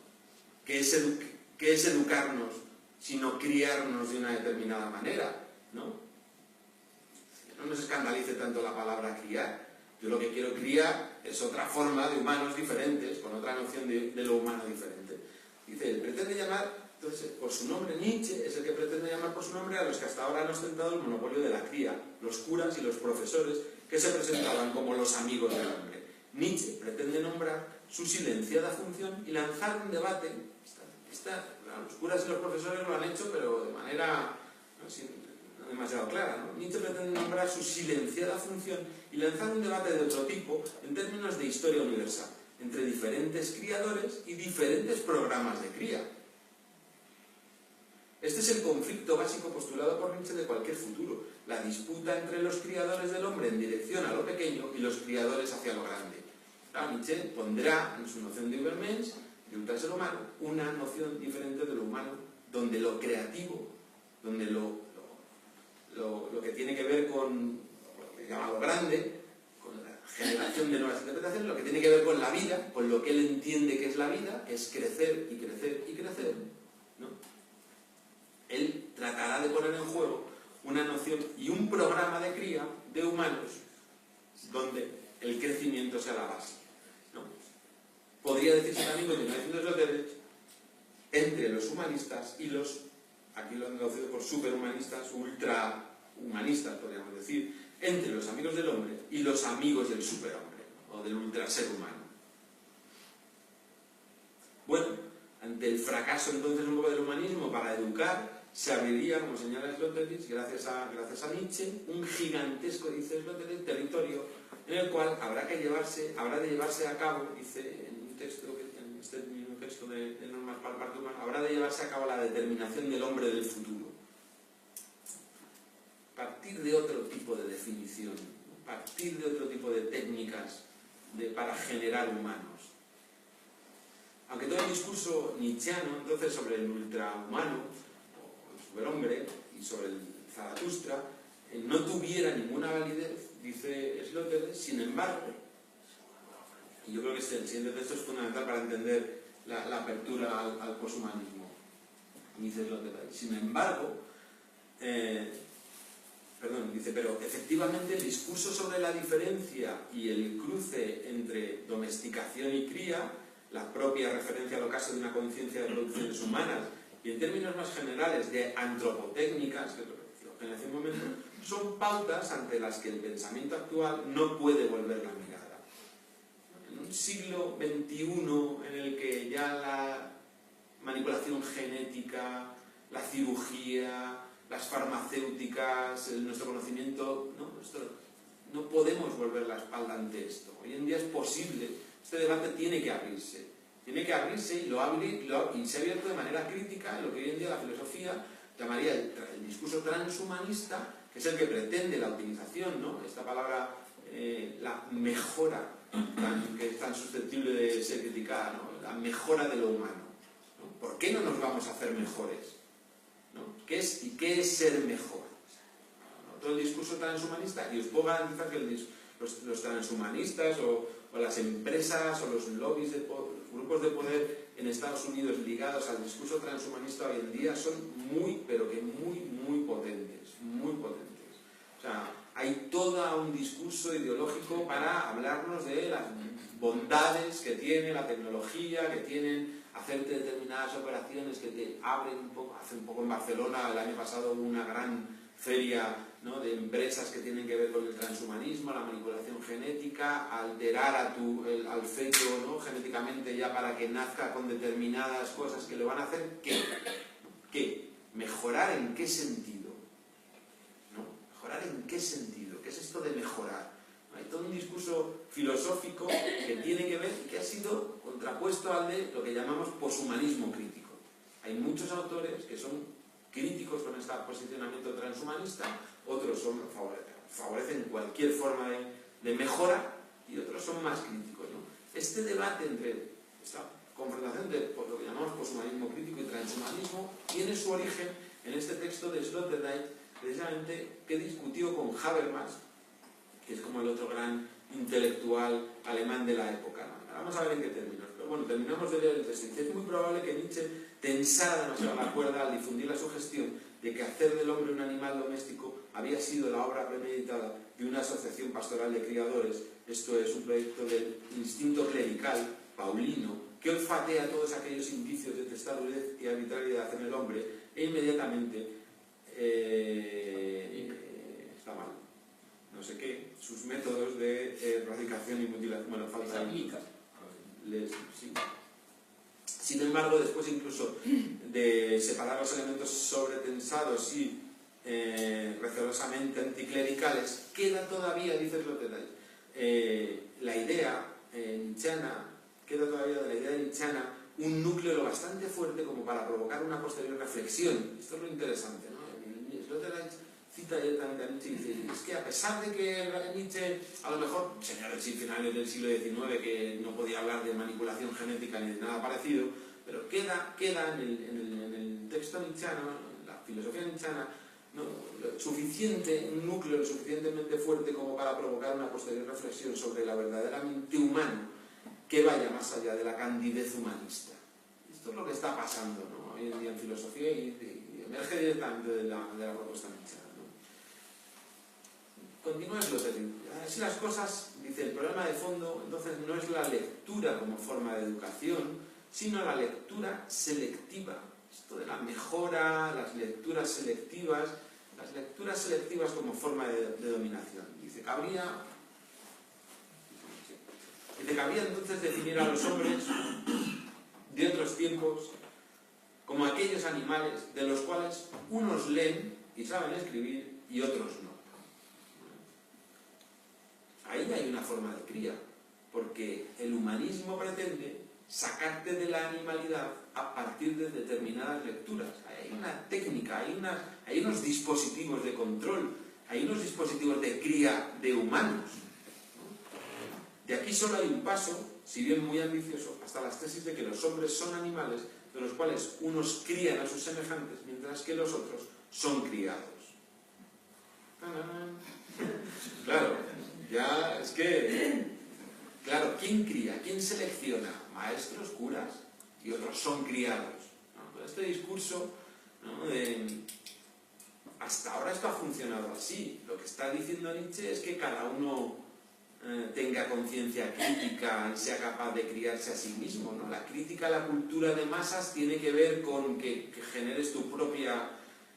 ¿Qué es educarnos sino criarnos de una determinada manera? ¿No? No nos escandalice tanto la palabra criar. Yo lo que quiero criar es otra forma de humanos diferentes, con otra noción de lo humano diferente. Dice, él pretende llamar, entonces, por su nombre, Nietzsche es el que pretende llamar por su nombre a los que hasta ahora han ostentado el monopolio de la cría, los curas y los profesores que se presentaban como los amigos del hombre. Nietzsche pretende nombrar su silenciada función y lanzar un debate. Los curas y los profesores lo han hecho, pero de manera no demasiado clara, ¿no? Nietzsche pretende nombrar su silenciada función y lanzar un debate de otro tipo en términos de historia universal, entre diferentes criadores y diferentes programas de cría. Este es el conflicto básico postulado por Nietzsche de cualquier futuro, la disputa entre los criadores del hombre en dirección a lo pequeño y los criadores hacia lo grande. Claro, Nietzsche pondrá en su noción de Übermensch, de ultraser humano, una noción diferente de lo humano, donde lo creativo, donde lo que tiene que ver con lo que llama lo grande, con la generación de nuevas interpretaciones, lo que tiene que ver con la vida, con lo que él entiende que es la vida, es crecer y crecer y crecer, ¿no? Él tratará de poner en juego una noción y un programa de cría de humanos donde el crecimiento sea la base, ¿no? Podría decirse también, continuando Sloterdijk, entre los humanistas y los, aquí lo han traducido por superhumanistas, ultrahumanistas, podríamos decir, entre los amigos del hombre y los amigos del superhombre, o del ultraser humano. Bueno, ante el fracaso entonces un poco del humanismo para educar, se abriría, como señala Sloterdijk, gracias a Nietzsche, un gigantesco, dice Sloterdijk, territorio en el cual habrá de llevarse a cabo, dice en un texto, en este mismo texto de Normas para el Parte Humano, habrá de llevarse a cabo la determinación del hombre del futuro. Partir de otro tipo de definición, partir de otro tipo de técnicas para generar humanos. Aunque todo el discurso nietzscheano, entonces, sobre el ultrahumano, o el superhombre, y sobre el Zaratustra, no tuviera ninguna validez, dice Sloterdijk, sin embargo, y yo creo que el siguiente texto es fundamental para entender la apertura al poshumanismo, dice Sloterdijk, sin embargo, pero efectivamente el discurso sobre la diferencia y el cruce entre domesticación y cría, la propia referencia al ocaso de una conciencia de producciones humanas, y en términos más generales de antropotécnicas, que es lo que decía un momento, son pautas ante las que el pensamiento actual no puede volver la mirada. En un siglo XXI en el que ya la manipulación genética, la cirugía, las farmacéuticas, nuestro conocimiento, no podemos volver la espalda ante esto. Hoy en día es posible, este debate tiene que abrirse. Tiene que abrirse y se ha abierto de manera crítica en lo que hoy en día la filosofía llamaría el discurso transhumanista, que es el que pretende la optimización, ¿no? Esta palabra, la mejora, que es tan susceptible de ser criticada, ¿no? La mejora de lo humano, ¿no? ¿Por qué no nos vamos a hacer mejores? ¿No? ¿Qué es ser mejor? ¿No? Todo el discurso transhumanista, y os puedo garantizar que los transhumanistas o las empresas o los lobbies de grupos de poder en Estados Unidos ligados al discurso transhumanista hoy en día son muy, pero que muy potentes, muy potentes. O sea, hay todo un discurso ideológico para hablarnos de las bondades que tiene la tecnología, que tienen hacerte determinadas operaciones que te abren un poco. Hace un poco en Barcelona, el año pasado, hubo una gran feria, ¿no?, de empresas que tienen que ver con el transhumanismo, la manipulación genética, alterar al feto, ¿no?, genéticamente ya para que nazca con determinadas cosas que le van a hacer. ¿Qué? ¿Mejorar en qué sentido? ¿No? ¿Mejorar en qué sentido? ¿Qué es esto de mejorar? Hay todo un discurso filosófico que tiene que ver y que ha sido contrapuesto al de lo que llamamos poshumanismo crítico. Hay muchos autores que son críticos con este posicionamiento transhumanista, otros favorecen cualquier forma de mejora y otros son más críticos, ¿no? Este debate esta confrontación de lo que llamamos poshumanismo crítico y transhumanismo tiene su origen en este texto de Sloterdijk, precisamente, que discutió con Habermas, que es como el otro gran intelectual alemán de la época, ¿no? Vamos a ver en qué términos. Pero bueno, terminamos de leer el texto. Es muy probable que Nietzsche tensara demasiado la cuerda al difundir la sugestión de que hacer del hombre un animal doméstico había sido la obra premeditada de una asociación pastoral de criadores, esto es, un proyecto del instinto clerical, paulino, que olfatea todos aquellos indicios de testarudez y arbitrariedad en el hombre e inmediatamente está mal. No sé qué, sus métodos de erradicación y mutilación, bueno, falta sí. Sin embargo, después incluso de separar los elementos sobretensados y recelosamente anticlericales, queda todavía, dice Sloterdijk, la idea nietzscheana, queda todavía de la idea nietzscheana un núcleo lo bastante fuerte como para provocar una posterior reflexión. Esto es lo interesante, ¿no? Sloterdijk cita directamente a Nietzsche y dice, es que a pesar de que Nietzsche, a lo mejor, señor del finales del siglo XIX, que no podía hablar de manipulación genética ni de nada parecido, pero queda en el texto nietzscheano, en la filosofía nietzscheana, ¿no?, un núcleo lo suficientemente fuerte como para provocar una posterior reflexión sobre la verdaderamente humano que vaya más allá de la candidez humanista. Esto es lo que está pasando, ¿no?, hoy en día en filosofía y emerge directamente de la propuesta nietzscheana. Continúa Sloterdijk. Así las cosas, dice, el problema de fondo entonces no es la lectura como forma de educación, sino la lectura selectiva. Esto de la mejora, las lecturas selectivas como forma de dominación. Dice, cabría entonces definir a los hombres de otros tiempos como aquellos animales de los cuales unos leen y saben escribir y otros no. Ahí hay una forma de cría, porque el humanismo pretende sacarte de la animalidad a partir de determinadas lecturas. Hay una técnica, hay unos dispositivos de control, hay unos dispositivos de cría de humanos, ¿no? De aquí solo hay un paso, si bien muy ambicioso, hasta las tesis de que los hombres son animales de los cuales unos crían a sus semejantes, mientras que los otros son criados. Claro, ya es que, claro, ¿quién cría? ¿Quién selecciona? Maestros, curas, y otros son criados, ¿no? Este discurso, ¿no?, hasta ahora esto ha funcionado así. Lo que está diciendo Nietzsche es que cada uno tenga conciencia crítica y sea capaz de criarse a sí mismo, ¿no? La crítica a la cultura de masas tiene que ver con que generes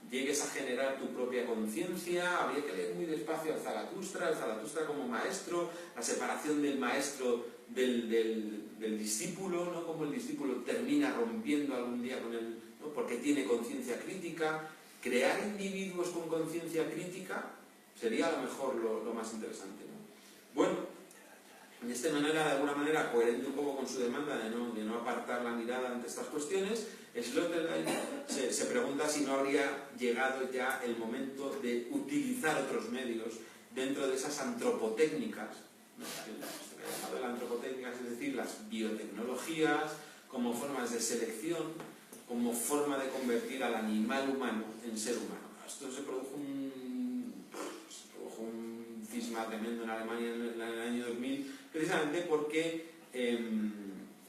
llegues a generar tu propia conciencia. Habría que leer muy despacio al Zaratustra como maestro, la separación del maestro del discípulo, ¿no?, como el discípulo termina rompiendo algún día con él, ¿no?, porque tiene conciencia crítica. Crear individuos con conciencia crítica sería a lo mejor lo más interesante, ¿no? Bueno, esta manera, de alguna manera, coherente un poco con su demanda de no apartar la mirada ante estas cuestiones, Sloterdijk se pregunta si no habría llegado ya el momento de utilizar otros medios dentro de esas antropotécnicas, ¿no? De la antropotécnica, es decir, las biotecnologías como formas de selección, como forma de convertir al animal humano en ser humano. Esto se produjo un cisma tremendo en Alemania en el año 2000, precisamente porque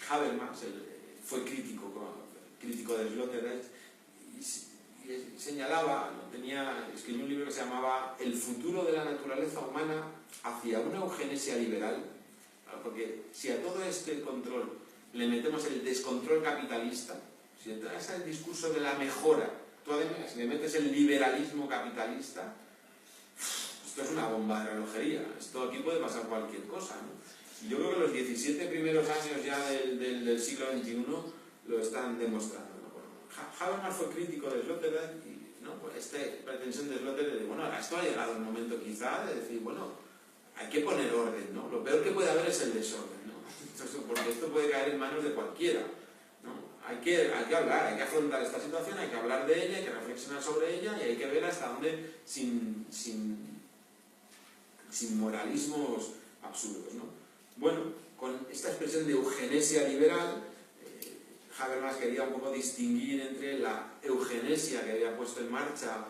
Habermas fue crítico de Sloterdijk y señalaba, escribió un libro que se llamaba El futuro de la naturaleza humana hacia una eugenesia liberal, porque si a todo este control le metemos el descontrol capitalista, si entras al discurso de la mejora, tú además le metes el liberalismo capitalista, esto es una bomba de relojería, esto aquí puede pasar cualquier cosa, ¿no? Yo creo que los 17 primeros años ya del siglo XXI lo están demostrando, ¿no? Habermas fue crítico de Sloterdijk y, ¿no? Pues esta pretensión de Sloterdijk de, bueno, esto ha llegado el momento quizá de decir, bueno, hay que poner orden, ¿no? Lo peor que puede haber es el desorden, ¿no? Porque esto puede caer en manos de cualquiera, ¿no? Hay que hablar, hay que afrontar esta situación, hay que hablar de ella, hay que reflexionar sobre ella y hay que ver hasta dónde sin moralismos absurdos, ¿no? Bueno, con esta expresión de eugenesia liberal, Habermas quería un poco distinguir entre la eugenesia que había puesto en marcha,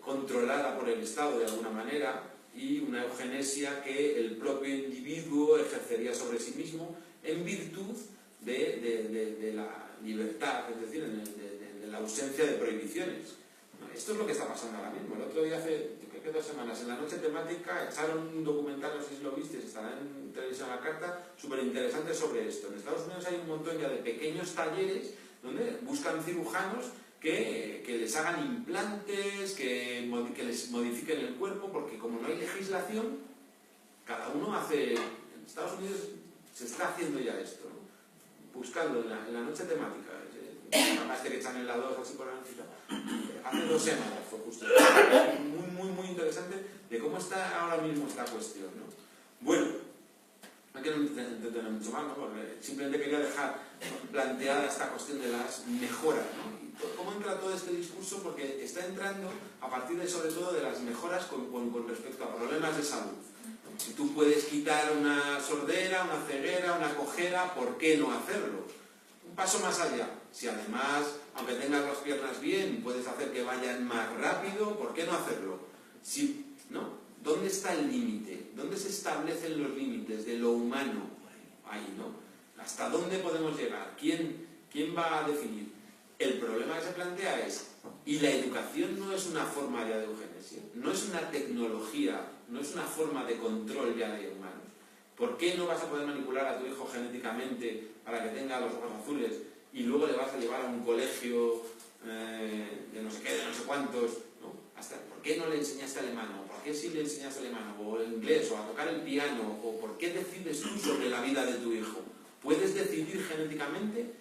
controlada por el Estado de alguna manera, y una eugenesia que el propio individuo ejercería sobre sí mismo en virtud de la libertad, es decir, de la ausencia de prohibiciones. Esto es lo que está pasando ahora mismo. El otro día, hace creo que 2 semanas, en la noche temática, echaron un documental, no sé si lo viste, estará en televisión a la carta, súper interesante sobre esto. En Estados Unidos hay un montón ya de pequeños talleres donde buscan cirujanos que les hagan implantes, que les modifiquen el cuerpo, porque como no hay legislación, cada uno hace... En Estados Unidos se está haciendo ya esto, ¿no? Buscando en la noche temática. Además que echan en la 2 así por la noche. Hace 2 semanas fue justo. Muy interesante de cómo está ahora mismo esta cuestión, ¿no? Bueno, no quiero entretener mucho más, ¿no? Porque simplemente quería dejar planteada esta cuestión de las mejoras, ¿no? Y cómo entra todo este discurso, porque está entrando a partir de, sobre todo, de las mejoras con respecto a problemas de salud. Si tú puedes quitar una sordera, una ceguera, una cojera, ¿por qué no hacerlo? Un paso más allá. Si además, aunque tengas las piernas bien, puedes hacer que vayan más rápido, ¿por qué no hacerlo? Si, ¿no? ¿Dónde está el límite? ¿Dónde se establecen los límites de lo humano? Ahí, ¿no? ¿Hasta dónde podemos llegar? ¿Quién va a definir? El problema que se plantea es, ¿y la educación no es una forma ya de eugenesia? ¿No es una tecnología? ¿No es una forma de control ya de humanos? ¿Por qué no vas a poder manipular a tu hijo genéticamente para que tenga los ojos azules y luego le vas a llevar a un colegio de no sé qué, de no sé cuántos, ¿no? ¿Por qué no le enseñaste alemán? ¿O por qué sí le enseñaste alemán? ¿O el inglés? ¿O a tocar el piano? ¿O por qué decides tú sobre la vida de tu hijo? ¿Puedes decidir genéticamente?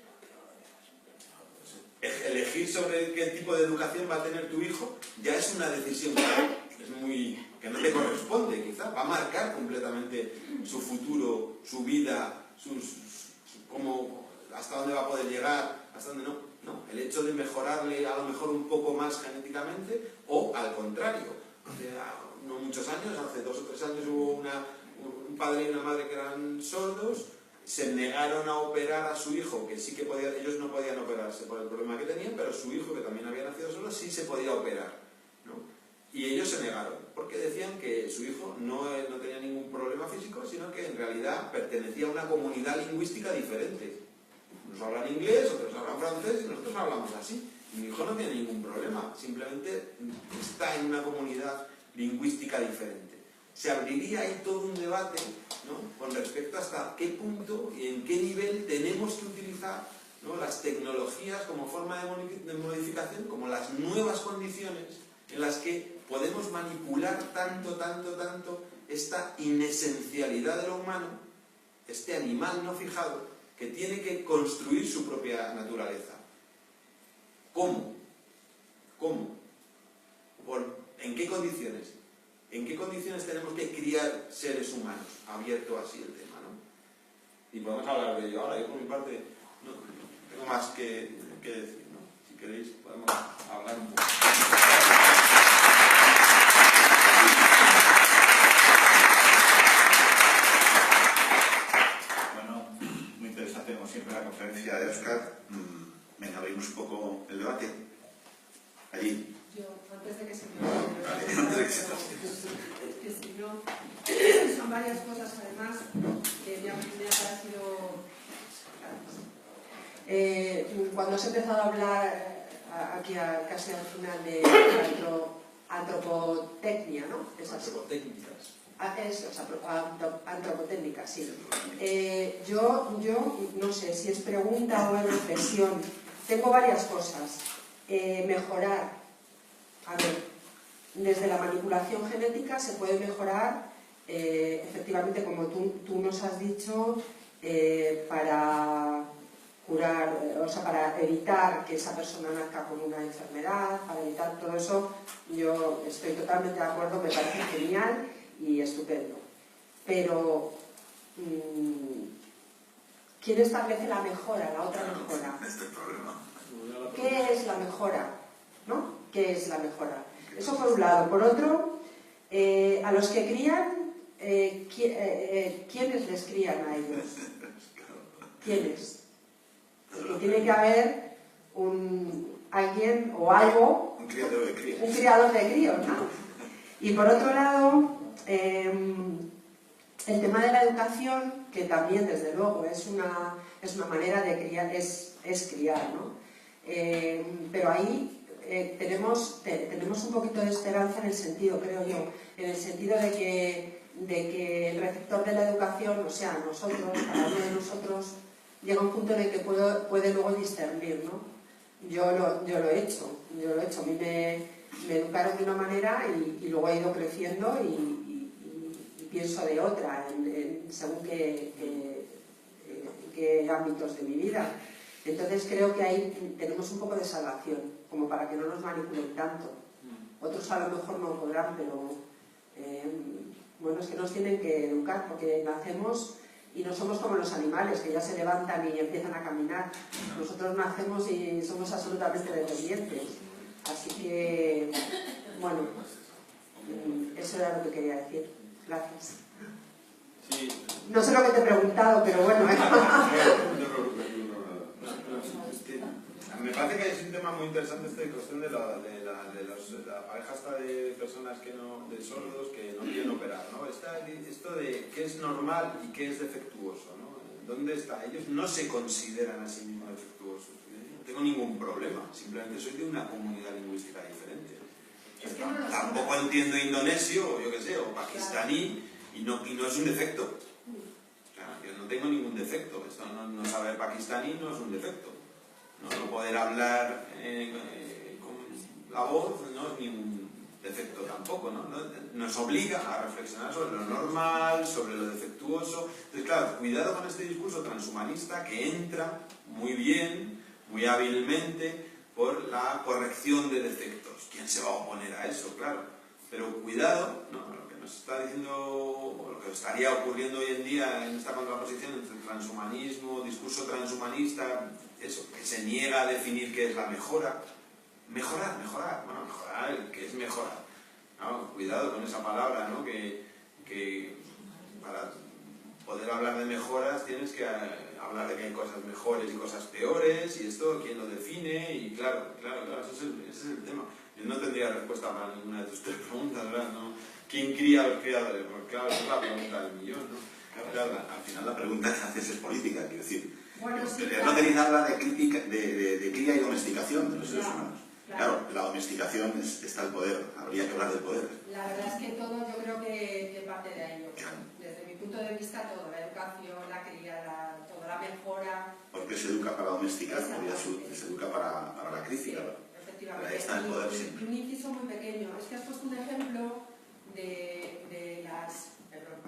Elegir sobre qué tipo de educación va a tener tu hijo ya es una decisión que no te corresponde, quizá. Va a marcar completamente su futuro, su vida, hasta dónde va a poder llegar, hasta dónde no. No, el hecho de mejorarle a lo mejor un poco más genéticamente, o al contrario. Hace no muchos años, hace 2 o 3 años, hubo un padre y una madre que eran sordos, se negaron a operar a su hijo, que sí que podía, ellos no podían operarse por el problema que tenían, pero su hijo, que también había nacido solo, sí se podía operar, ¿no? Y ellos se negaron, porque decían que su hijo no tenía ningún problema físico, sino que en realidad pertenecía a una comunidad lingüística diferente. Unos hablan inglés, otros hablan francés, y nosotros hablamos así. Y mi hijo no tiene ningún problema, simplemente está en una comunidad lingüística diferente. Se abriría ahí todo un debate, ¿no?, con respecto hasta qué punto y en qué nivel tenemos que utilizar, ¿no?, las tecnologías como forma de modificación, como las nuevas condiciones en las que podemos manipular tanto esta inesencialidad de lo humano, este animal no fijado, que tiene que construir su propia naturaleza. ¿Cómo? ¿En qué condiciones? ¿En qué condiciones tenemos que criar seres humanos? Abierto así el tema, ¿no? Y podemos hablar de ello ahora. Yo por mi parte no tengo más que decir, ¿no? Si queréis podemos hablar un poco. Bueno, muy interesante como siempre la conferencia de Óscar. Venga, abrimos un poco el debate. Allí. Yo, antes de que se me olvide, Antes de que se me que si no, son varias cosas además que me ha parecido. Cuando has empezado a hablar aquí casi al final de antropotecnia, ¿no? Antropotécnicas. Eso, antropotécnica, sí. Yo no sé si es pregunta o es reflexión. Tengo varias cosas. Mejorar. A ver, desde la manipulación genética se puede mejorar, efectivamente, como tú nos has dicho, para curar, o sea, para evitar que esa persona nazca con una enfermedad, para evitar todo eso. Yo estoy totalmente de acuerdo, me parece genial y estupendo. Pero, ¿quién establece la mejora, la otra mejora? Este es el problema. ¿Qué es la mejora? ¿No? ¿Qué es la mejora? Eso por un lado. Por otro, a los que crían, ¿quiénes les crían a ellos? ¿Quiénes? Porque tiene que haber alguien o algo, Un criador de críos. un criador de críos, ¿no? Y por otro lado, el tema de la educación, que también desde luego es una manera de criar, es criar, ¿no? Pero ahí tenemos un poquito de esperanza en el sentido, creo yo, en el sentido de que el receptor de la educación, o sea, nosotros, cada uno de nosotros, llega a un punto en el que puede luego discernir, ¿no? Yo lo he hecho. A mí me educaron de una manera y luego he ido creciendo y pienso de otra, según qué ámbitos de mi vida. Entonces creo que ahí tenemos un poco de salvación, como para que no nos manipulen tanto. Otros a lo mejor no podrán, pero bueno, es que nos tienen que educar, porque nacemos y no somos como los animales, que ya se levantan y empiezan a caminar. Nosotros nacemos y somos absolutamente dependientes. Así que, bueno, eso era lo que quería decir. Gracias. Sí. No sé lo que te he preguntado, pero bueno. Me parece que es un tema muy interesante esta cuestión de la pareja esta de personas de sordos que no quieren operar, ¿no? Esto de qué es normal y qué es defectuoso, ¿no? ¿Dónde está? Ellos no se consideran a sí mismos defectuosos. No tengo ningún problema, simplemente soy de una comunidad lingüística diferente. Tampoco entiendo indonesio, o yo qué sé, o pakistaní, y no es un defecto. O sea, yo no tengo ningún defecto. Esto no saber pakistaní no es un defecto. No poder hablar con la voz no es ningún defecto tampoco, ¿no? Nos obliga a reflexionar sobre lo normal, sobre lo defectuoso. Entonces, claro, cuidado con este discurso transhumanista que entra muy bien, muy hábilmente, por la corrección de defectos. ¿Quién se va a oponer a eso? Claro. Pero cuidado, ¿no? Lo que nos está diciendo, o lo que estaría ocurriendo hoy en día en esta contraposición entre transhumanismo, discurso transhumanista, eso, que se niega a definir qué es la mejora. Mejorar. Bueno, mejorar, ¿qué es mejorar? ¿No? Cuidado con esa palabra, ¿no? Que para poder hablar de mejoras tienes que hablar de que hay cosas mejores y cosas peores, y esto, ¿quién lo define? Y claro, ese es el tema. Yo no tendría respuesta para ninguna de tus tres preguntas, ¿verdad? ¿No? ¿Quién cría a los criadores? Porque claro, esa es la pregunta del millón, ¿no? Claro, al final la pregunta que haces es política, quiero decir. Bueno, sí, No tenéis habla de cría y domesticación de los seres humanos. Claro, la domesticación está el poder, habría que hablar del poder. La verdad es que todo yo creo que parte de ahí. Desde mi punto de vista, todo, la educación, la cría, toda la mejora. Porque se educa para domesticar, se educa para la crítica. Sí, efectivamente. Ahí está el poder siempre. Y un inciso muy pequeño, es que has puesto un ejemplo de las... Perdón.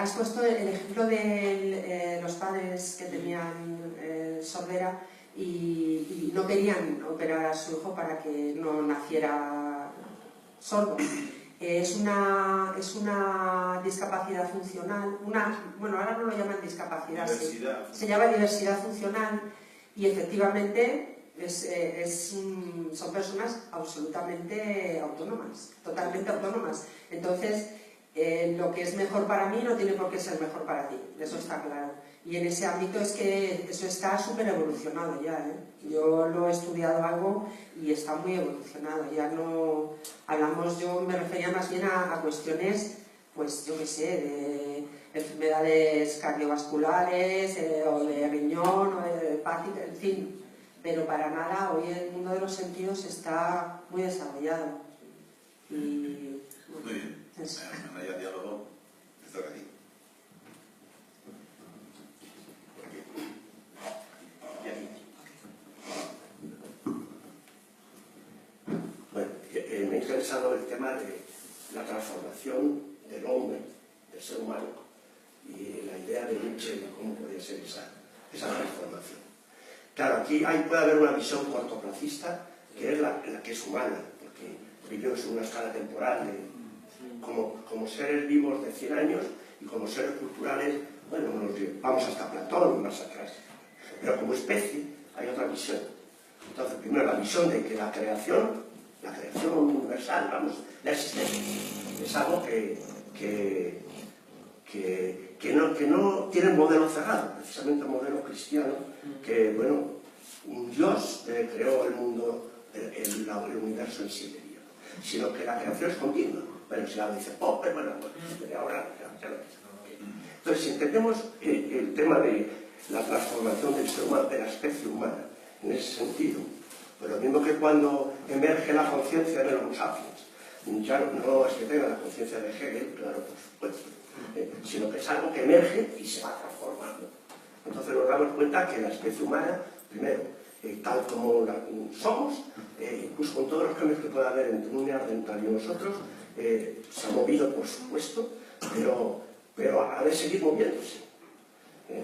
Has puesto el ejemplo de los padres que tenían sordera y no querían operar a su hijo para que no naciera sordo. es una discapacidad funcional, bueno, ahora no lo llaman discapacidad, se llama diversidad funcional, y efectivamente son personas absolutamente autónomas, totalmente autónomas. Entonces, lo que es mejor para mí no tiene por qué ser mejor para ti, eso está claro. Y en ese ámbito es que eso está súper evolucionado ya, ¿eh? Yo lo he estudiado algo y está muy evolucionado. Ya no hablamos, yo me refería más bien a cuestiones, pues yo qué sé, de enfermedades cardiovasculares, o de riñón, o de hepática, en fin. Pero para nada, hoy el mundo de los sentidos está muy desarrollado. Y, muy bien. No haya diálogo, te toca a ti. Bueno, me ha interesado el tema de la transformación del hombre, del ser humano, y la idea de Nietzsche de cómo podría ser esa transformación. Claro, aquí puede haber una visión cortoplacista, que es la que es humana, porque vivimos en una escala temporal como seres vivos de 100 años, y como seres culturales, bueno, vamos hasta Platón y más atrás. Pero como especie hay otra visión. Entonces, primero, la visión de que la creación universal, vamos, la existencia, es algo que no tiene un modelo cerrado, precisamente un modelo cristiano, que, bueno, un Dios creó el mundo, el universo en 7 días, sino que la creación es continua. Bueno, si algo dice, pero bueno, ahora ya lo dice. Entonces, si entendemos el tema de la transformación del ser humano, de la especie humana, en ese sentido, pues lo mismo que cuando emerge la conciencia de los sapiens, ya no es que tenga la conciencia de Hegel, claro, por supuesto, sino que es algo que emerge y se va transformando. Entonces nos damos cuenta que la especie humana, primero, tal como somos, incluso con todos los cambios que pueda haber entre un neandertal y nosotros, se ha movido, por supuesto, pero ha de seguir moviéndose.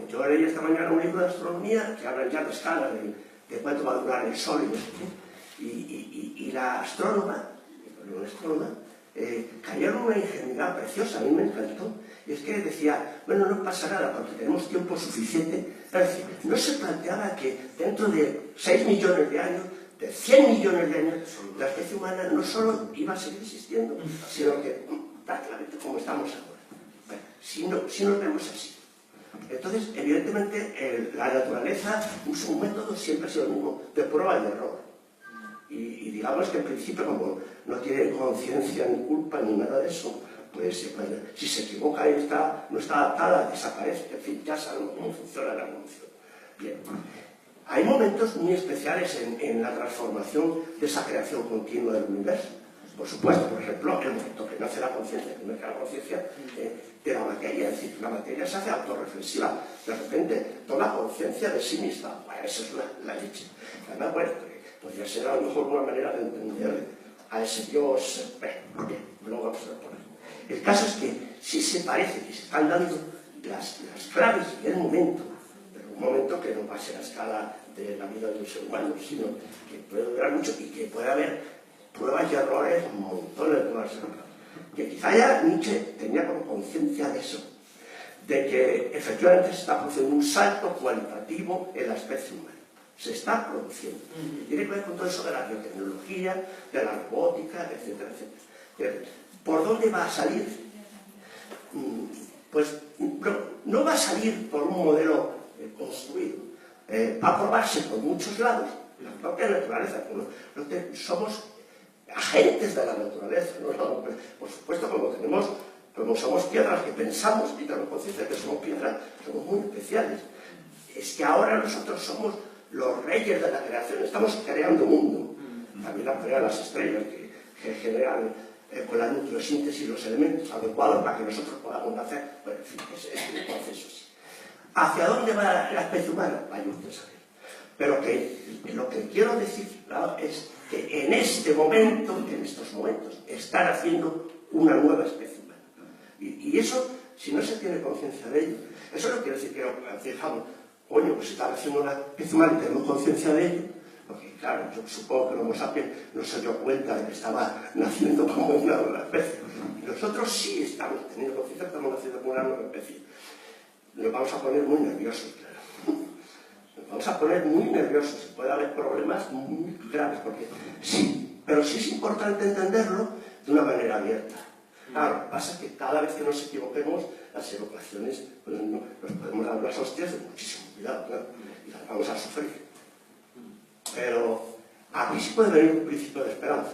Yo leí esta mañana un libro de astronomía que habla ya de escala, de cuánto va a durar el Sol y no sé qué. Y la astrónoma, cayó en una ingenuidad preciosa, a mí me encantó. Y es que decía, bueno, no pasa nada porque tenemos tiempo suficiente. Es decir, no se planteaba que dentro de 6 millones de años, de 100 millones de años, la especie humana no solo iba a seguir existiendo, sino que prácticamente como estamos ahora. Bueno, si nos vemos así. Entonces, evidentemente, la naturaleza, su método siempre ha sido el mismo, de prueba y de error. Y digamos que en principio, como no tiene conciencia ni culpa ni nada de eso, pues si se equivoca y no está adaptada, desaparece. En fin, ya sabemos cómo funciona la evolución. Bien. Hay momentos muy especiales en la transformación de esa creación continua del universo. Por supuesto, por ejemplo, el momento que nace la conciencia, que emerge la conciencia de la materia, es decir, la materia se hace autorreflexiva, de repente toma conciencia de sí misma. Bueno, eso es la leche. Además, bueno, podría ser a lo mejor una manera de entender a ese Dios. Bien, luego vamos a ver por ahí. El caso es que sí se parece que se están dando las claves del momento, pero un momento que no va a ser a escala de la vida de un ser humano, sino que puede durar mucho y que puede haber pruebas y errores, montones de pruebas y errores. Que quizá ya Nietzsche tenía como conciencia de eso, de que efectivamente se está produciendo un salto cualitativo en la especie humana. Se está produciendo. Y tiene que ver con todo eso de la biotecnología, de la robótica, etcétera, etcétera. ¿Por dónde va a salir? Pues no va a salir por un modelo construido. Va a probarse por muchos lados. La propia naturaleza. Somos agentes de la naturaleza, ¿no? Por supuesto, como somos piedras que pensamos y tenemos conciencia de que somos piedras, somos muy especiales. Es que ahora nosotros somos los reyes de la creación, estamos creando mundo. También la crean las estrellas que generan con la nucleosíntesis los elementos adecuados para que nosotros podamos hacer. Bueno, en fin, es un proceso así. ¿Hacia dónde va la especie humana? Vaya usted a saber. Pero lo que quiero decir, claro, es que en este momento, en estos momentos, están haciendo una nueva especie humana. Y eso, si no se tiene conciencia de ello, eso no quiere decir que fijamos, oye, pues están haciendo una especie humana y tenemos conciencia de ello, Porque claro, yo supongo que el Homo sapiens no se dio cuenta de que estaba naciendo como una nueva especie. Y nosotros sí estamos teniendo conciencia, estamos naciendo como una nueva especie. Nos vamos a poner muy nerviosos, claro. Nos vamos a poner muy nerviosos y puede haber problemas muy graves, porque sí, pero sí es importante entenderlo de una manera abierta. Claro, lo que pasa es que cada vez que nos equivoquemos, las equivocaciones, pues, nos podemos dar unas hostias de muchísimo cuidado, claro, y las vamos a sufrir. Pero aquí sí puede venir un principio de esperanza.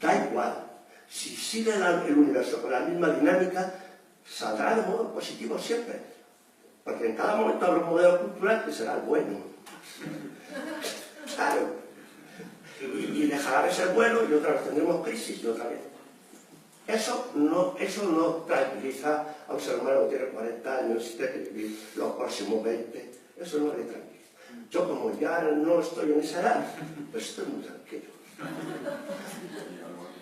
Da igual. Si sigue el universo con la misma dinámica, saldrá de modo positivo siempre. Porque en cada momento habrá un modelo cultural que será el bueno. Claro. Y dejará de ser bueno y otra vez tendremos crisis y otra vez. Eso no tranquiliza a un ser humano que tiene 40 años y tiene que vivir los próximos 20. Eso no le tranquiliza. Yo, como ya no estoy en esa edad, pues estoy muy tranquilo.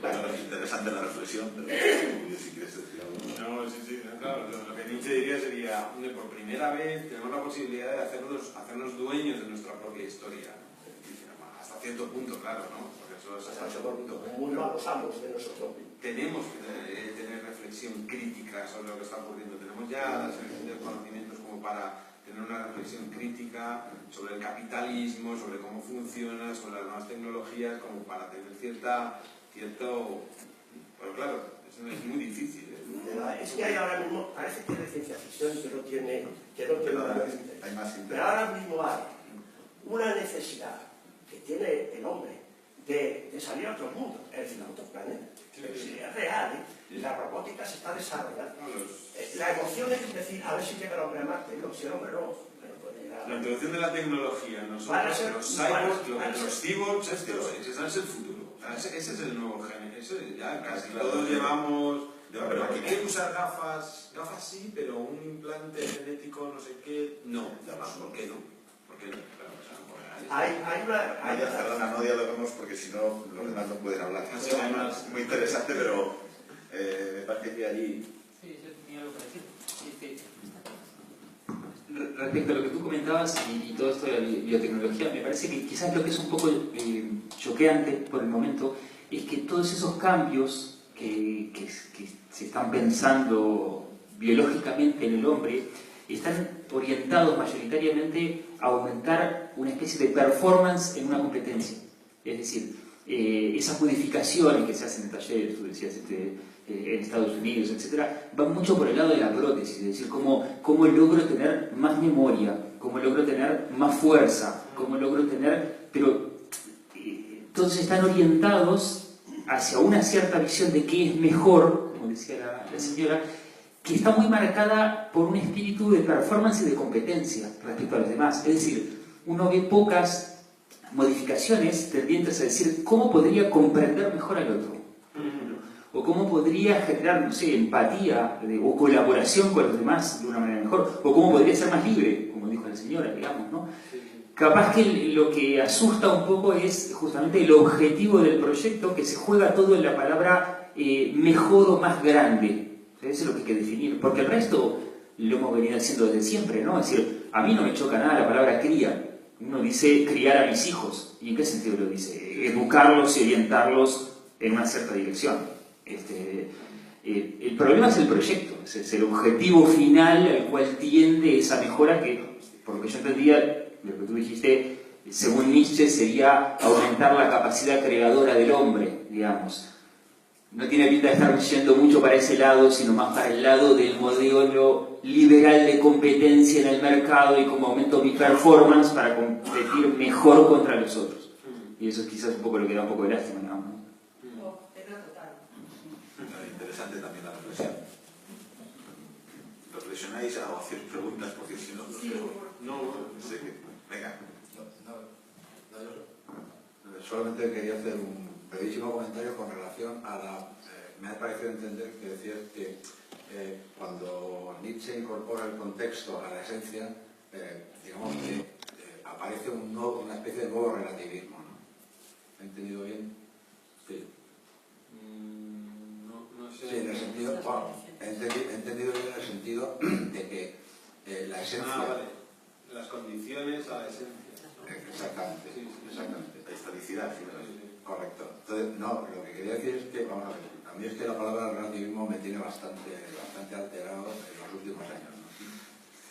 Bueno, es interesante la reflexión, pero si quieres decir algo. No, sí, claro. Lo que Nietzsche diría sería, por primera vez tenemos la posibilidad de hacernos dueños de nuestra propia historia. Hasta cierto punto, claro, ¿no? Porque eso es hasta cierto punto. Muy malos amos de nosotros. Tenemos que tener reflexión crítica sobre lo que está ocurriendo. Tenemos ya la selección de conocimientos como para tener una reflexión crítica sobre el capitalismo, sobre cómo funciona, sobre las nuevas tecnologías, como para tener cierto... Pero claro, eso es muy difícil. Es que hay ahora mismo, parece que es de ciencia ficción que no tiene hay más interés. pero ahora mismo hay una necesidad que tiene el hombre de salir a otro mundo, es decir, a otro planeta. Es real, ¿eh? La robótica se está desarrollando. La emoción es decir, a ver si llega el hombre a Marte, no, si el hombre no puede llegar. La introducción de la tecnología, nosotros, los cyborgs, los cyborgs, ese es el futuro. Ese es el nuevo género. Ya casi todos llevamos... Pero hay que usar gafas sí, pero un implante genético, no sé qué, no. ¿Por qué no? ¿Por qué no? Perdona, no dialoguemos porque si no los demás no pueden hablar. Es muy interesante, pero me parece que allí... Sí, yo tenía algo para decir. Respecto a lo que tú comentabas y todo esto de la biotecnología, me parece que quizás lo que es un poco choqueante por el momento es que todos esos cambios que se están pensando biológicamente en el hombre están orientados mayoritariamente a aumentar una especie de performance en una competencia. Es decir, esas modificaciones que se hacen en talleres, tú decías, en Estados Unidos, etc., van mucho por el lado de la prótesis, es decir, cómo logro tener más memoria, cómo logro tener más fuerza, cómo logro tener... Pero todos están orientados hacia una cierta visión de qué es mejor, como decía la señora, que está muy marcada por un espíritu de performance y de competencia respecto a los demás. Es decir, uno ve pocas modificaciones tendientes a decir cómo podría comprender mejor al otro, o cómo podría generar, no sé, empatía o colaboración con los demás de una manera mejor, o cómo podría ser más libre, como dijo la señora, digamos, ¿no? Capaz que lo que asusta un poco es justamente el objetivo del proyecto, que se juega todo en la palabra mejor o más grande. Eso es lo que hay que definir, porque el resto lo hemos venido haciendo desde siempre, ¿no? Es decir, a mí no me choca nada la palabra cría. Uno dice criar a mis hijos. ¿Y en qué sentido lo dice? Educarlos y orientarlos en una cierta dirección. El problema es el proyecto, es el objetivo final al cual tiende esa mejora que, por lo que yo entendía, lo que tú dijiste, según Nietzsche, sería aumentar la capacidad creadora del hombre, digamos. No tiene pinta de estar yendo mucho para ese lado, sino más para el lado del modelo liberal de competencia en el mercado y cómo aumento mi performance para competir mejor contra los otros. Y eso es quizás un poco lo que da un poco de lástima, digamos. Interesante también la reflexión. ¿Reflexionáis o hacéis preguntas? Porque si no, no sé qué. Venga. Solamente quería hacer un brevísimo comentario con relación a la... me ha parecido entender que decías que cuando Nietzsche incorpora el contexto a la esencia, digamos que aparece una especie de nuevo relativismo, ¿no? ¿He entendido bien? Sí. No sé. Sí, en el sentido... Bueno, he entendido bien en el sentido de que la esencia... vale. Las condiciones a la esencia. Exactamente, exactamente. historicidad. ¿Sí? Correcto. Entonces, no, lo que quería decir es que, vamos a ver, a mí es que la palabra relativismo me tiene bastante alterado en los últimos años, ¿no?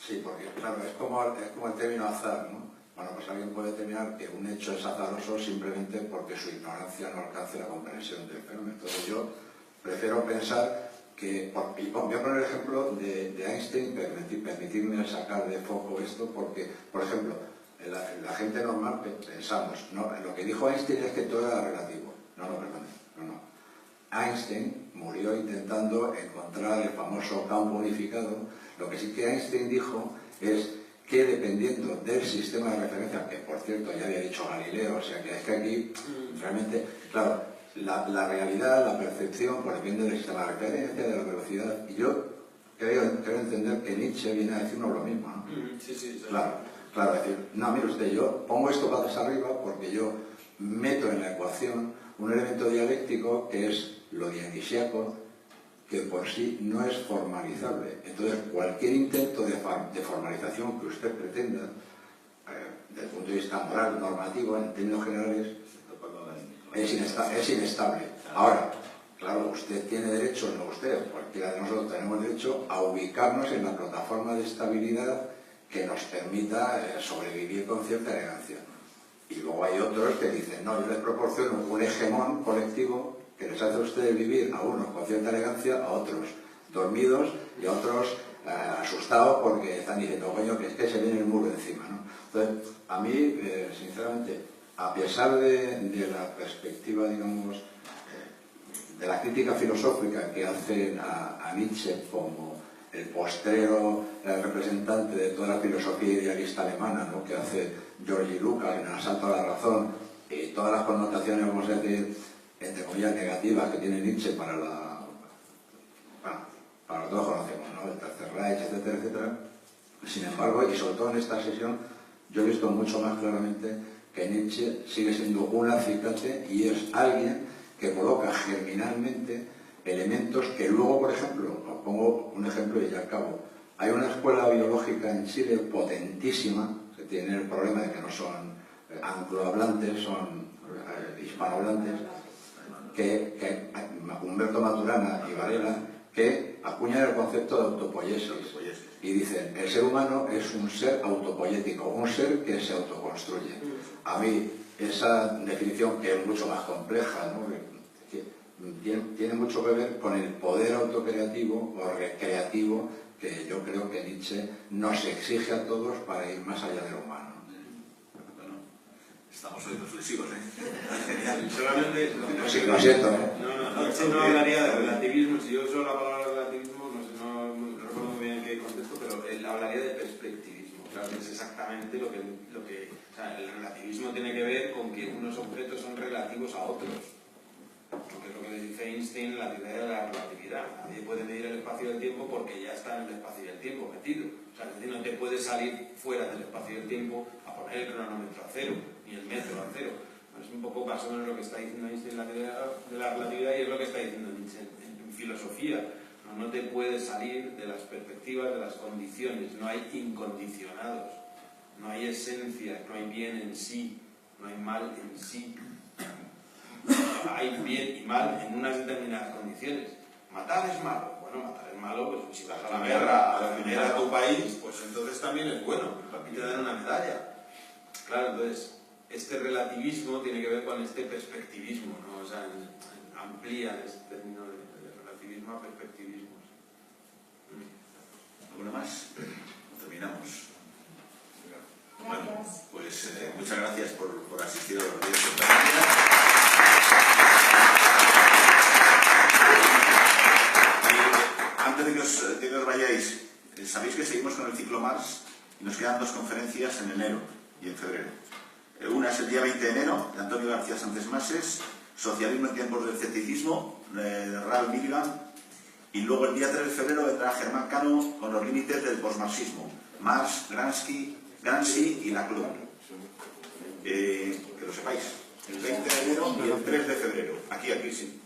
Sí, porque, claro, es como el término azar, ¿no? Bueno, pues alguien puede determinar que un hecho es azaroso simplemente porque su ignorancia no alcance la comprensión del fenómeno. Entonces yo prefiero pensar que, voy a poner el ejemplo de Einstein, permitirme sacar de foco esto, porque, por ejemplo, la gente normal pensamos, ¿no? Lo que dijo Einstein es que todo era relativo. No, perdón, no. Einstein murió intentando encontrar el famoso campo unificado. Lo que sí que Einstein dijo es que dependiendo del sistema de referencia, que por cierto ya había dicho Galileo, o sea que es que aquí realmente, claro, la realidad, la percepción, pues depende del sistema de referencia, de la velocidad, y yo creo entender que Nietzsche viene a decirnos lo mismo, ¿no? Sí. Claro, es decir, no, mire usted, yo pongo esto patas arriba porque yo meto en la ecuación un elemento dialéctico que es lo dionisiaco, que por sí no es formalizable. Entonces, cualquier intento de formalización que usted pretenda, desde el punto de vista moral, normativo, en términos generales, es inestable. Ahora, claro, usted tiene derecho, no usted, cualquiera de nosotros tenemos derecho a ubicarnos en la plataforma de estabilidad que nos permita sobrevivir con cierta elegancia. Y luego hay otros que dicen, no, yo les proporciono un hegemón colectivo que les hace a ustedes vivir a unos con cierta elegancia, a otros dormidos y a otros asustados porque están diciendo, coño, que es que se viene el muro encima, ¿no? Entonces, a mí, sinceramente, a pesar de la perspectiva, digamos, de la crítica filosófica que hacen a Nietzsche como el postrero representante de toda la filosofía idealista alemana, ¿no?, que hace Georgi Lukács en El asalto a la razón, y todas las connotaciones, vamos a decir, entre comillas, negativas que tiene Nietzsche para lo que todos conocemos, ¿no?, el Tercer Reich, etcétera, etcétera. Sin embargo, y sobre todo en esta sesión, yo he visto mucho más claramente que Nietzsche sigue siendo un acicate y es alguien que coloca germinalmente elementos que luego, por ejemplo, os pongo un ejemplo y ya acabo. Hay una escuela biológica en Chile potentísima, que tiene el problema de que no son anglohablantes, son hispanohablantes, que Humberto Maturana y Varela, que acuñan el concepto de autopoiesis y dicen, el ser humano es un ser autopoyético, un ser que se autoconstruye. A mí esa definición, que es mucho más compleja, ¿no?, tiene mucho que ver con el poder autocreativo o recreativo que yo creo que Nietzsche nos exige a todos para ir más allá de lo humano. Bueno, estamos hoy reflexivos, ¿eh? Genial. Solamente... Sí, lo siento, ¿eh? No hablaría de relativismo. Si yo uso la palabra relativismo, no recuerdo muy bien en qué contexto, pero él hablaría de perspectivismo. Claro, es exactamente lo que o sea, el relativismo tiene que ver con que unos objetos son relativos a otros. Porque es lo que le dice Einstein, la teoría de la relatividad. Nadie puede medir el espacio y el tiempo porque ya está en el espacio y el tiempo metido. O sea, es decir, no te puedes salir fuera del espacio y el tiempo a poner el cronómetro a cero, ni el metro a cero. Es un poco más o menos lo que está diciendo Einstein en la teoría de la relatividad y es lo que está diciendo Nietzsche en filosofía. No te puedes salir de las perspectivas, de las condiciones. No hay incondicionados. No hay esencia, no hay bien en sí, no hay mal en sí. Hay bien y mal en unas determinadas condiciones. Matar es malo. Bueno, matar es malo, pues si vas a la guerra, a defender a tu país, pues entonces también es bueno. Y te dan una medalla. Claro, entonces, este relativismo tiene que ver con este perspectivismo, ¿no? O sea, amplía este término de relativismo a perspectivismo. ¿Alguna más? Terminamos. Bueno, pues muchas gracias por asistir a los días. Antes de que os vayáis, sabéis que seguimos con el ciclo Mars y nos quedan 2 conferencias en enero y en febrero. Una es el día 20 de enero, de Antonio García Sánchez Mases, Socialismo en tiempos del escepticismo, de Ralph Milligan, y luego el día 3 de febrero vendrá Germán Cano con los límites del posmarxismo, Marx, Gramsci y Laclau. Que lo sepáis, el 20 de enero y el 3 de febrero, aquí sí.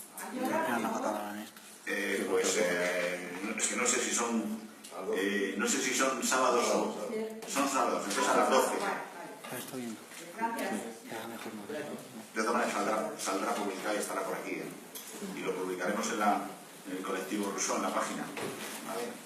Es que no sé si son sábados o... Son sábados, entonces a las 12. está bien. Gracias. Ya, mejor no. De todas maneras saldrá publicado y estará por aquí, ¿eh? Y lo publicaremos en el colectivo Rousseau, en la página. ¿Vale?